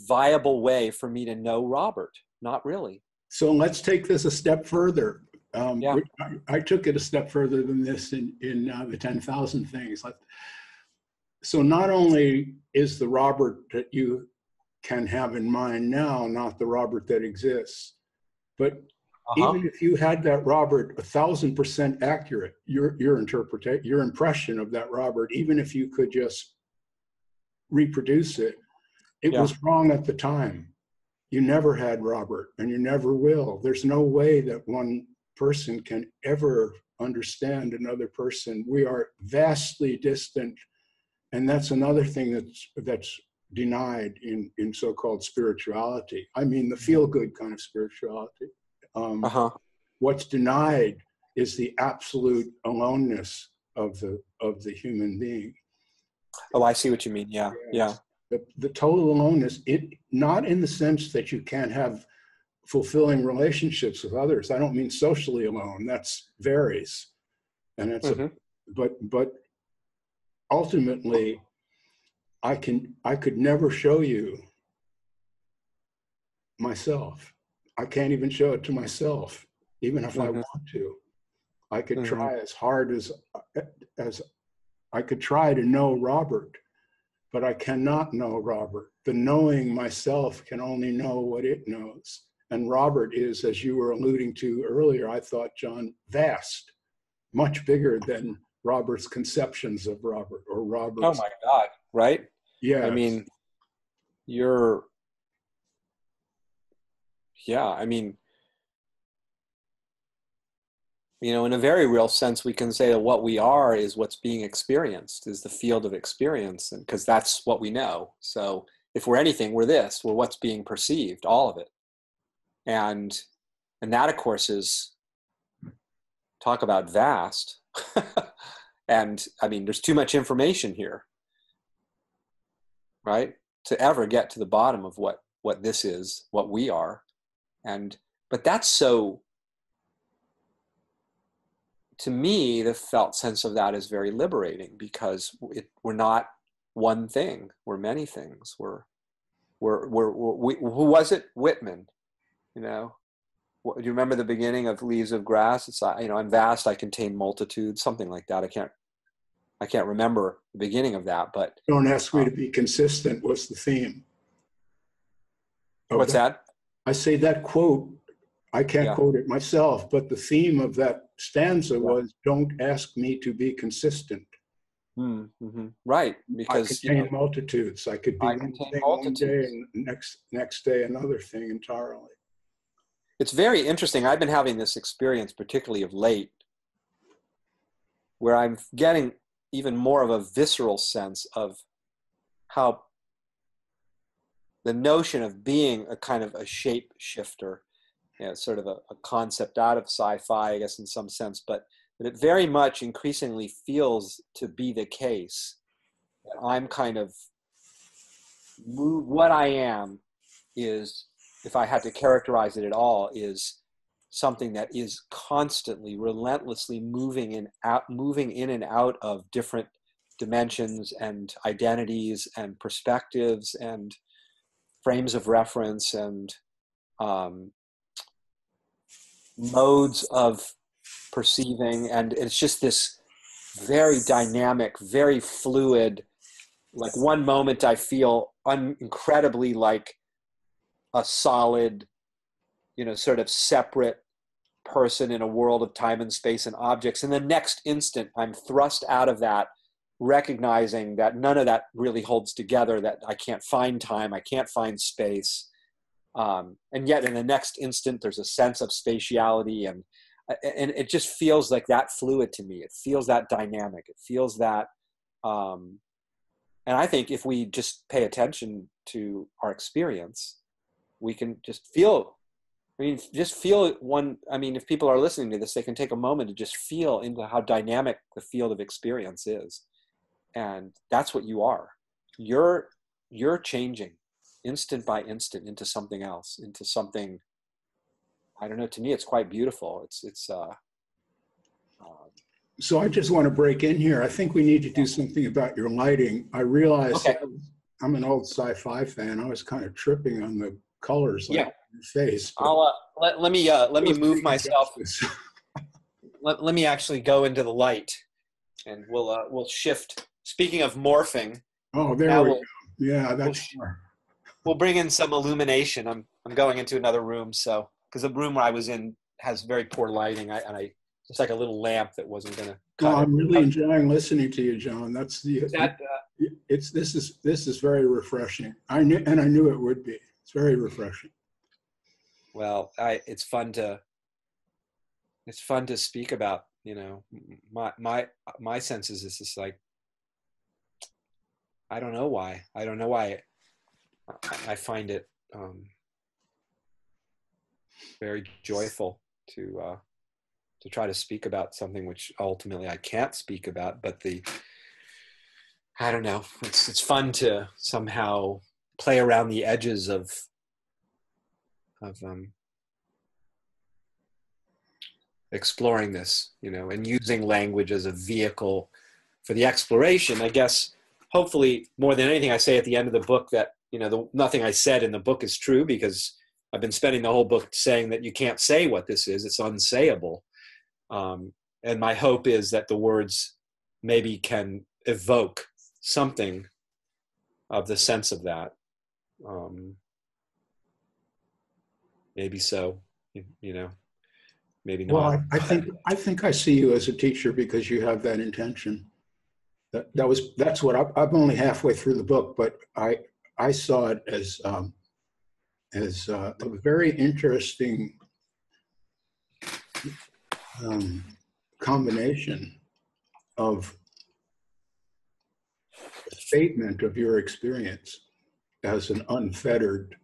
[SPEAKER 2] viable way for me to know Robert. Not really.
[SPEAKER 1] So let's take this a step further. I took it a step further than this in the 10,000 things. So not only is the Robert that you can have in mind now not the Robert that exists, but even if you had that Robert 1,000% accurate, your impression of that Robert, even if you could just reproduce it, it was wrong at the time. You never had Robert, and you never will. There's no way that one person can ever understand another person. We are vastly distant, and that's another thing that's denied in so-called spirituality. I mean, the feel-good kind of spirituality. What's denied is the absolute aloneness of the human being.
[SPEAKER 2] Oh, I see what you mean. Yeah.
[SPEAKER 1] The total aloneness, not in the sense that you can't have fulfilling relationships with others. I don't mean socially alone. That's varies, and it's but ultimately, I could never show you myself. I can't even show it to myself, even if I want to. I could try as hard as I could try to know Robert, but I cannot know Robert. The knowing myself can only know what it knows. And Robert is, as you were alluding to earlier, I thought, John, vast, much bigger than Robert's conceptions of Robert or Robert's.
[SPEAKER 2] Oh my God, right?
[SPEAKER 1] Yeah.
[SPEAKER 2] I mean, you know, in a very real sense, we can say that what we are is what's being experienced, is the field of experience, and because that's what we know. So if we're anything, we're this, we're what's being perceived, all of it. And that, of course, is, talk about vast. And I mean, there's too much information here, right, to ever get to the bottom of what this is, what we are. But that's so, to me, the felt sense of that is very liberating, because we're not one thing, we're many things. Who was it? Whitman, you know, do you remember the beginning of Leaves of Grass? It's, you know, I'm vast, I contain multitudes, something like that. I can't remember the beginning of that, but
[SPEAKER 1] don't ask me to be consistent. What's the theme?
[SPEAKER 2] What's that?
[SPEAKER 1] I say that quote, I can't
[SPEAKER 2] Yeah.
[SPEAKER 1] quote it myself, but the theme of that stanza
[SPEAKER 2] Yeah.
[SPEAKER 1] was, don't ask me to be consistent.
[SPEAKER 2] Mm-hmm. Right,
[SPEAKER 1] I
[SPEAKER 2] because
[SPEAKER 1] contain multitudes. I could be
[SPEAKER 2] I
[SPEAKER 1] one
[SPEAKER 2] contain
[SPEAKER 1] thing one day
[SPEAKER 2] multitudes.
[SPEAKER 1] and next day another thing entirely.
[SPEAKER 2] It's very interesting. I've been having this experience, particularly of late, where I'm getting even more of a visceral sense of how the notion of being a kind of a shape shifter, you know, sort of a concept out of sci-fi, I guess, in some sense, but it very much increasingly feels to be the case that I'm kind of what I am is, if I had to characterize it at all, is something that is constantly, relentlessly moving in and out of different dimensions and identities and perspectives and frames of reference and modes of perceiving. And it's just this very dynamic, very fluid, like one moment I feel incredibly like a solid, you know, sort of separate person in a world of time and space and objects. And the next instant, I'm thrust out of that, recognizing that none of that really holds together, that I can't find time, I can't find space. And yet in the next instant, there's a sense of spatiality. And it just feels like that fluid to me. It feels that dynamic. It feels that, and I think if we just pay attention to our experience, we can just feel, just feel one. If people are listening to this, they can take a moment to just feel into how dynamic the field of experience is. And that's what you are. You're changing instant by instant into something else, into something, I don't know, to me, it's quite beautiful.
[SPEAKER 1] So I just want to break in here. I think we need to do something about your lighting. I realize
[SPEAKER 2] okay.
[SPEAKER 1] I'm an old sci-fi fan. I was kind of tripping on the colors like your face.
[SPEAKER 2] I'll let me move myself. Let me actually go into the light, and we'll shift. Speaking of morphing,
[SPEAKER 1] oh, there we go. Yeah, that's
[SPEAKER 2] we'll bring in some illumination. I'm going into another room, so because the room where I was in has very poor lighting, I it's like a little lamp that wasn't going to cut.
[SPEAKER 1] I'm really enjoying listening to you, John. That's this is very refreshing. I knew it would be. It's very refreshing.
[SPEAKER 2] Well, it's fun to speak about. You know, my senses is just like, I don't know why. I find it very joyful to try to speak about something which ultimately I can't speak about, but I don't know. It's fun to somehow play around the edges of exploring this, you know, and using language as a vehicle for the exploration. I guess, hopefully, more than anything, I say at the end of the book that, you know, nothing I said in the book is true, because I've been spending the whole book saying that you can't say what this is. It's unsayable. And my hope is that the words maybe can evoke something of the sense of that. Maybe so, you know, maybe not.
[SPEAKER 1] Well, I think I see you as a teacher because you have that intention. That's what I'm only halfway through the book, but I saw it as a very interesting combination of a statement of your experience as an unfettered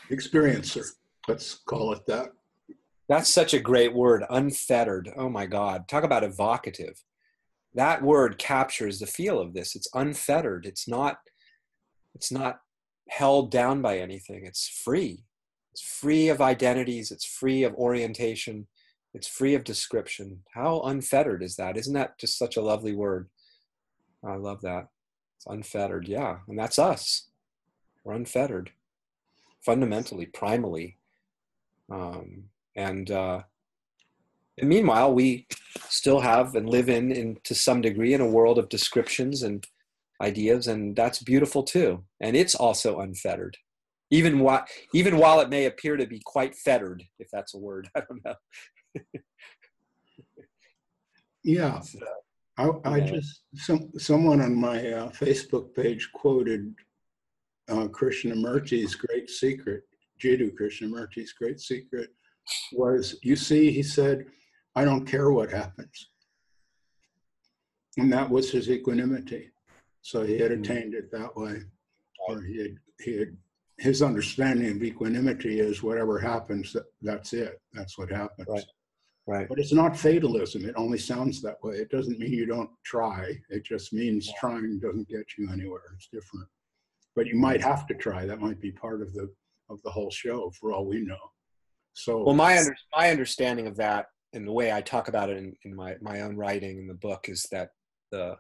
[SPEAKER 1] experiencer. Let's call it that.
[SPEAKER 2] That's such a great word, unfettered. Oh my God, talk about evocative. That word captures the feel of this. It's unfettered. It's not held down by anything. It's free. It's free of identities. It's free of orientation. It's free of description. How unfettered is that? Isn't that just such a lovely word? I love that. It's unfettered. Yeah. And that's us. We're unfettered, fundamentally, primally. And meanwhile, we still have and live in to some degree in a world of descriptions and ideas, and that's beautiful too. And it's also unfettered. even while it may appear to be quite fettered, if that's a word. I don't know.
[SPEAKER 1] Yeah. I just, someone on my Facebook page quoted Krishnamurti's great secret, Jiddu Krishnamurti's great secret was, you see, he said, I don't care what happens. And that was his equanimity. So he had attained it that way. Or his understanding of equanimity is whatever happens, that's it. That's what happens.
[SPEAKER 2] Right. Right.
[SPEAKER 1] But it's not fatalism. It only sounds that way. It doesn't mean you don't try. It just means trying doesn't get you anywhere. It's different. But you might have to try. That might be part of the whole show, for all we know. So,
[SPEAKER 2] well, my understanding of that, and the way I talk about it in my own writing in the book, is that I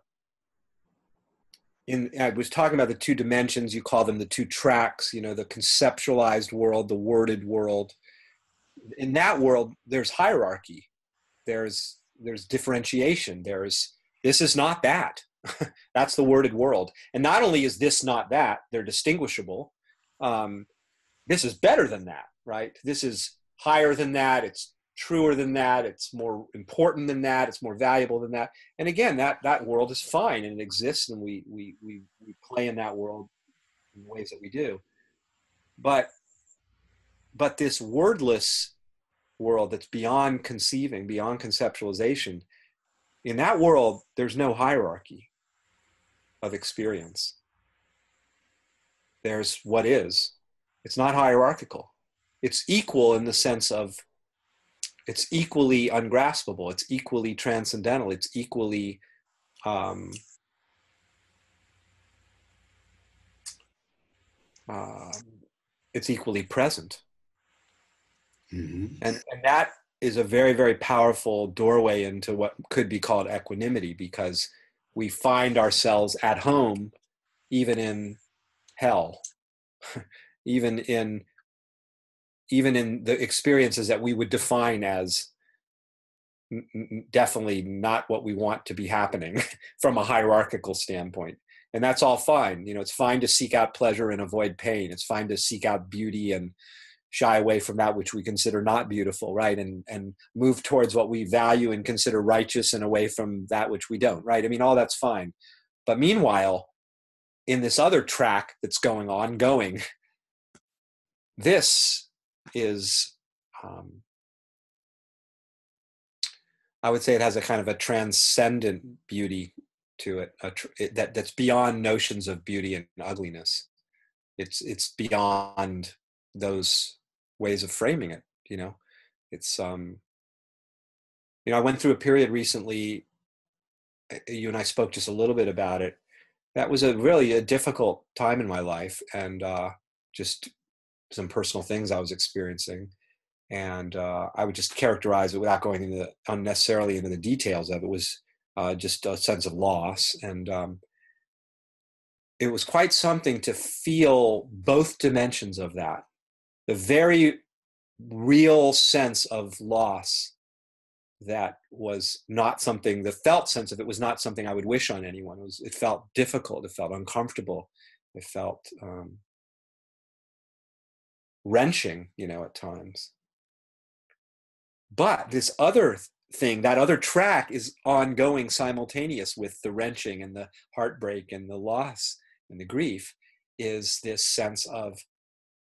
[SPEAKER 2] was talking about the two dimensions. You call them the two tracks. You know, the conceptualized world, the worded world. In that world, there's hierarchy. There's differentiation. This is not that. That's the worded world. And not only is this not that, they're distinguishable. This is better than that, right? This is higher than that. It's truer than that. It's more important than that. It's more valuable than that. And again, that world is fine and it exists, and we play in that world in the ways that we do. But this wordless world that's beyond conceiving, beyond conceptualization, in that world, there's no hierarchy of experience. There's what is. It's not hierarchical. It's equal in the sense of it's equally ungraspable. It's equally transcendental. It's equally it's equally present. Mm-hmm. And that is a very, very powerful doorway into what could be called equanimity, because we find ourselves at home even in hell, even in the experiences that we would define as definitely not what we want to be happening from a hierarchical standpoint. And that's all fine. You know, it's fine to seek out pleasure and avoid pain. It's fine to seek out beauty and shy away from that which we consider not beautiful, right? And move towards what we value and consider righteous and away from that which we don't, right? I mean, all that's fine. But meanwhile, in this other track that's going, this is, I would say it has a kind of a transcendent beauty to it, that's beyond notions of beauty and ugliness. It's beyond those ways of framing it, you know. It's you know, I went through a period recently, you and I spoke just a little bit about it, that was really a difficult time in my life, and just some personal things I was experiencing, and I would just characterize it without going unnecessarily into the details of it. Was just a sense of loss, and it was quite something to feel both dimensions of that. The very real sense of loss that was not something, the felt sense of it was not something I would wish on anyone. It felt difficult, it felt uncomfortable, it felt wrenching, you know, at times. But this other thing, that other track is ongoing, simultaneous with the wrenching and the heartbreak and the loss and the grief, is this sense of,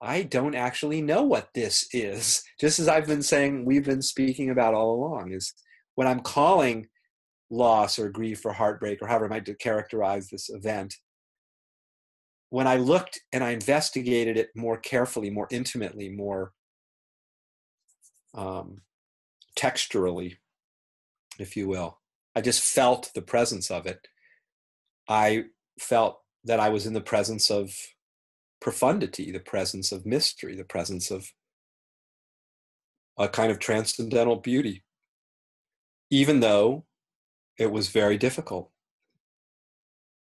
[SPEAKER 2] I don't actually know what this is. Just as I've been saying, we've been speaking about all along, is what I'm calling loss or grief or heartbreak, or however I might characterize this event. When I looked and I investigated it more carefully, more intimately, more texturally, if you will, I just felt the presence of it. I felt that I was in the presence of profundity, the presence of mystery, the presence of a kind of transcendental beauty, even though it was very difficult.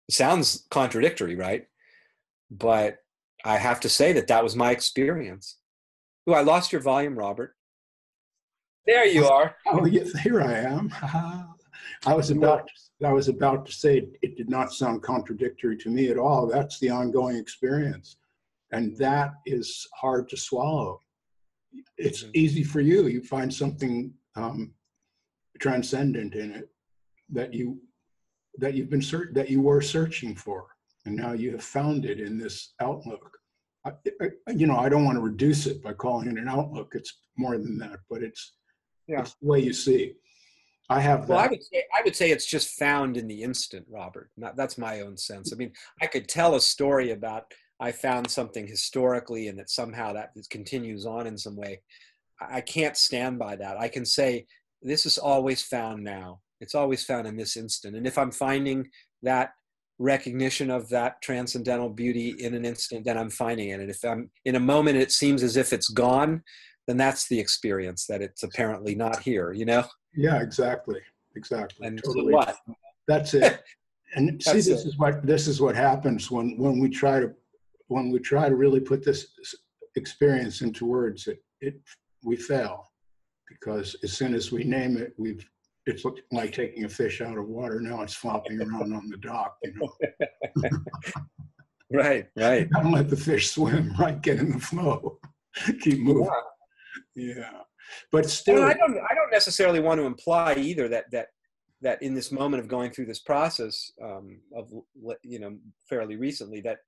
[SPEAKER 2] It sounds contradictory, right? But I have to say that was my experience. Ooh, I lost your volume, Robert. There you are.
[SPEAKER 1] Oh, yes, here I am. I was about to say it did not sound contradictory to me at all. That's the ongoing experience. And that is hard to swallow. It's
[SPEAKER 2] Mhm.
[SPEAKER 1] easy for you. You find something transcendent in it that you were searching for, and now you have found it in this outlook. I don't want to reduce it by calling it an outlook. It's more than that, but it's
[SPEAKER 2] Yeah.
[SPEAKER 1] the way you see. I have
[SPEAKER 2] Well,
[SPEAKER 1] that.
[SPEAKER 2] I would say it's just found in the instant, Robert. That's my own sense. I mean, I could tell a story about I found something historically and that somehow that continues on in some way. I can't stand by that. I can say this is always found now. It's always found in this instant. And if I'm finding that recognition of that transcendental beauty in an instant, then I'm finding it. And if I'm in a moment, it seems as if it's gone, then that's the experience that it's apparently not here, you know?
[SPEAKER 1] Yeah, exactly.
[SPEAKER 2] And so
[SPEAKER 1] Totally.
[SPEAKER 2] what?
[SPEAKER 1] That's it. And see,
[SPEAKER 2] That's it.
[SPEAKER 1] this is what happens when we try to really put this experience into words. We fail, because as soon as we name it, it's like taking a fish out of water. Now it's flopping around on the dock.
[SPEAKER 2] Right, right.
[SPEAKER 1] Don't let the fish swim. Right, get in the flow. Keep moving. Yeah, but still,
[SPEAKER 2] I don't necessarily want to imply either that in this moment of going through this process of fairly recently, that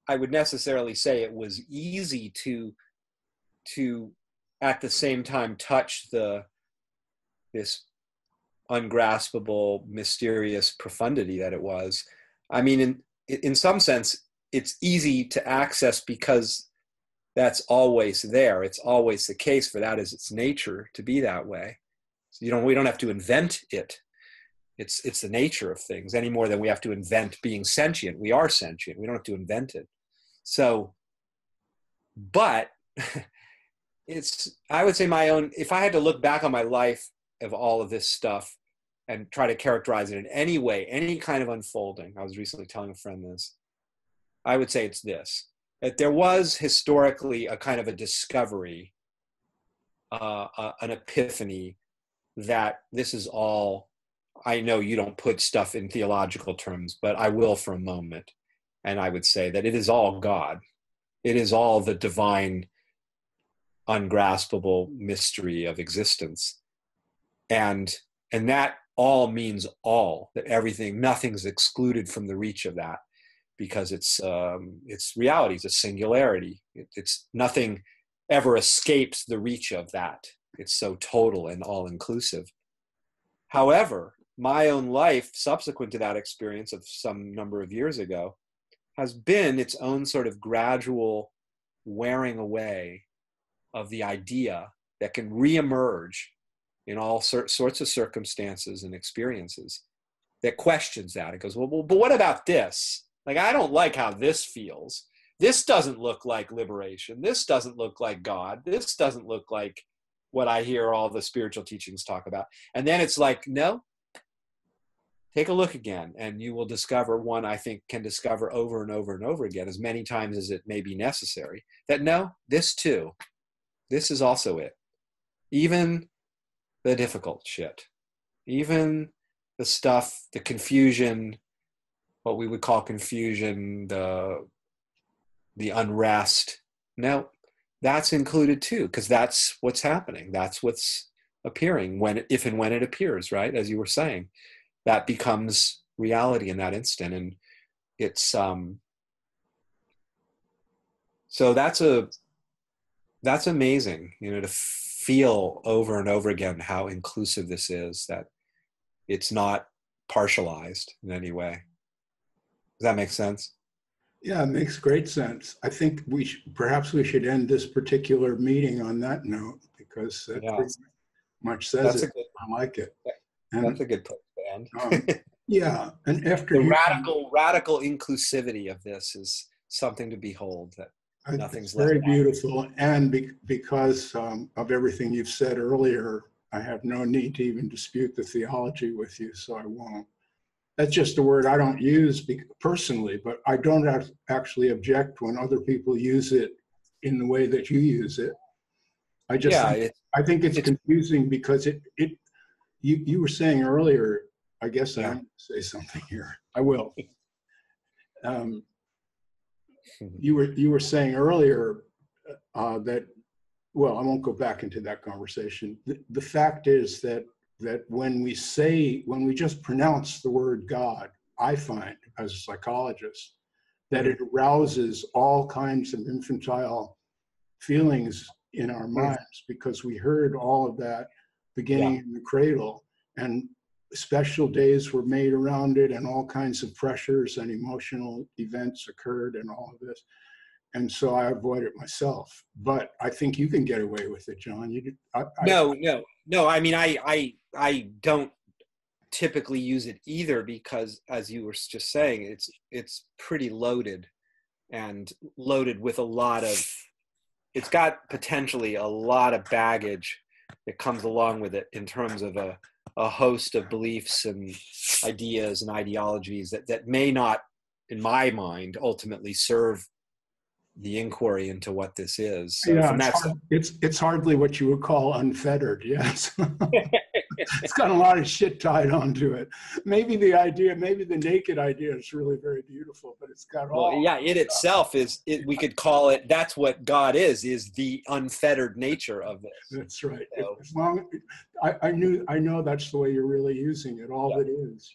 [SPEAKER 2] I would necessarily say it was easy to at the same time touch this ungraspable, mysterious profundity that it was. I mean, in some sense, it's easy to access because that's always there. It's always the case, for that is its nature to be that way. So we don't have to invent it. It's the nature of things any more than we have to invent being sentient. We are sentient. We don't have to invent it. So, but I would say if I had to look back on my life of all of this stuff and try to characterize it in any way, any kind of unfolding, I was recently telling a friend this, I would say it's this, that there was historically a kind of a discovery, an epiphany, that this is all, I know you don't put stuff in theological terms, but I will for a moment. And I would say that it is all God. It is all the divine, ungraspable mystery of existence. And that all means all, that everything, nothing's excluded from the reach of that, because it's reality, it's a singularity. It's nothing ever escapes the reach of that. It's so total and all-inclusive. However, my own life subsequent to that experience of some number of years ago has been its own sort of gradual wearing away of the idea that can reemerge in all sorts of circumstances and experiences that questions that. It goes, well, but what about this? Like, I don't like how this feels. This doesn't look like liberation. This doesn't look like God. This doesn't look like what I hear all the spiritual teachings talk about. And then it's like, no, take a look again, and you will discover, one I think can discover over and over and over again, as many times as it may be necessary, that no, this too, this is also it. Even the difficult shit, even the stuff, the confusion, what we would call confusion, the unrest, no, that's included too, because that's what's happening. That's what's appearing if and when it appears, right? As you were saying, that becomes reality in that instant. And it's, so that's amazing, to feel over and over again how inclusive this is, that it's not partialized in any way. Does that make sense?
[SPEAKER 1] Yeah, it makes great sense. I think perhaps we should end this particular meeting on that note, because that pretty much says
[SPEAKER 2] that's
[SPEAKER 1] it. I like it.
[SPEAKER 2] That's a good place to end.
[SPEAKER 1] Yeah, and after
[SPEAKER 2] the radical inclusivity of this is something to behold. That nothing's left
[SPEAKER 1] very
[SPEAKER 2] out.
[SPEAKER 1] Beautiful, and because of everything you've said earlier, I have no need to even dispute the theology with you, so I won't. That's just a word I don't use personally, but I don't actually object when other people use it in the way that you use it. I think it's confusing, because you were saying earlier, I guess I am going to say something here. I will. You were saying earlier that, well, I won't go back into that conversation. The fact is that when we just pronounce the word God, I find as a psychologist that it arouses all kinds of infantile feelings in our minds, because we heard all of that beginning in the cradle, and special days were made around it, and all kinds of pressures and emotional events occurred and all of this. And so I avoid it myself. But I think you can get away with it, John.
[SPEAKER 2] No. I mean, I don't typically use it either, because, as you were just saying, it's pretty loaded, and loaded with a lot of, it's got potentially a lot of baggage that comes along with it in terms of a host of beliefs and ideas and ideologies that may not, in my mind, ultimately serve the inquiry into what this is. So
[SPEAKER 1] yeah, it's hardly what you would call unfettered. Yes. It's got a lot of shit tied onto it. Maybe the naked idea is really very beautiful, but it's got all.
[SPEAKER 2] Well, yeah, it itself is. We could call it. That's what God is the unfettered nature of this.
[SPEAKER 1] That's right. So, as long, I know that's the way you're really using it. All that is,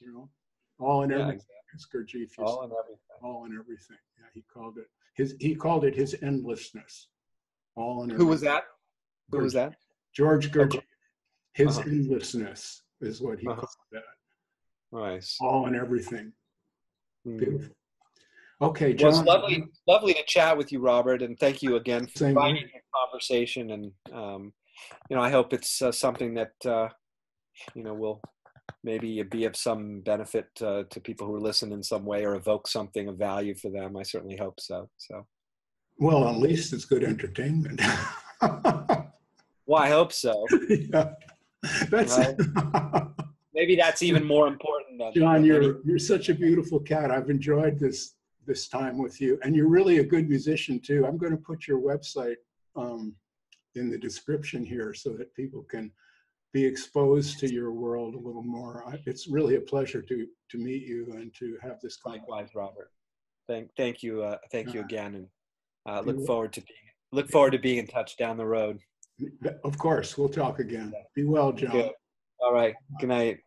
[SPEAKER 1] all and everything. Exactly.
[SPEAKER 2] All and everything.
[SPEAKER 1] All and everything. Yeah, he called it his endlessness. All and everything.
[SPEAKER 2] Who was that? Who was that?
[SPEAKER 1] George Gurdjieff. His endlessness is what he called that.
[SPEAKER 2] Nice.
[SPEAKER 1] All and everything. Beautiful. Okay, John.
[SPEAKER 2] Well, it's lovely to chat with you, Robert, and thank you again for inviting the conversation. And I hope it's something that will maybe be of some benefit to people who listen in some way, or evoke something of value for them. I certainly hope so.
[SPEAKER 1] Well, at least it's good entertainment.
[SPEAKER 2] Well, I hope so.
[SPEAKER 1] Yeah. That's
[SPEAKER 2] maybe that's even more important.
[SPEAKER 1] John, you're such a beautiful cat. I've enjoyed this time with you, and you're really a good musician too. I'm going to put your website in the description here so that people can be exposed to your world a little more. It's really a pleasure to meet you and to have this conversation.
[SPEAKER 2] Likewise, Robert. Thank you again, and look forward to being in touch down the road.
[SPEAKER 1] Of course, we'll talk again. Be well, John.
[SPEAKER 2] Good. All right. Good night.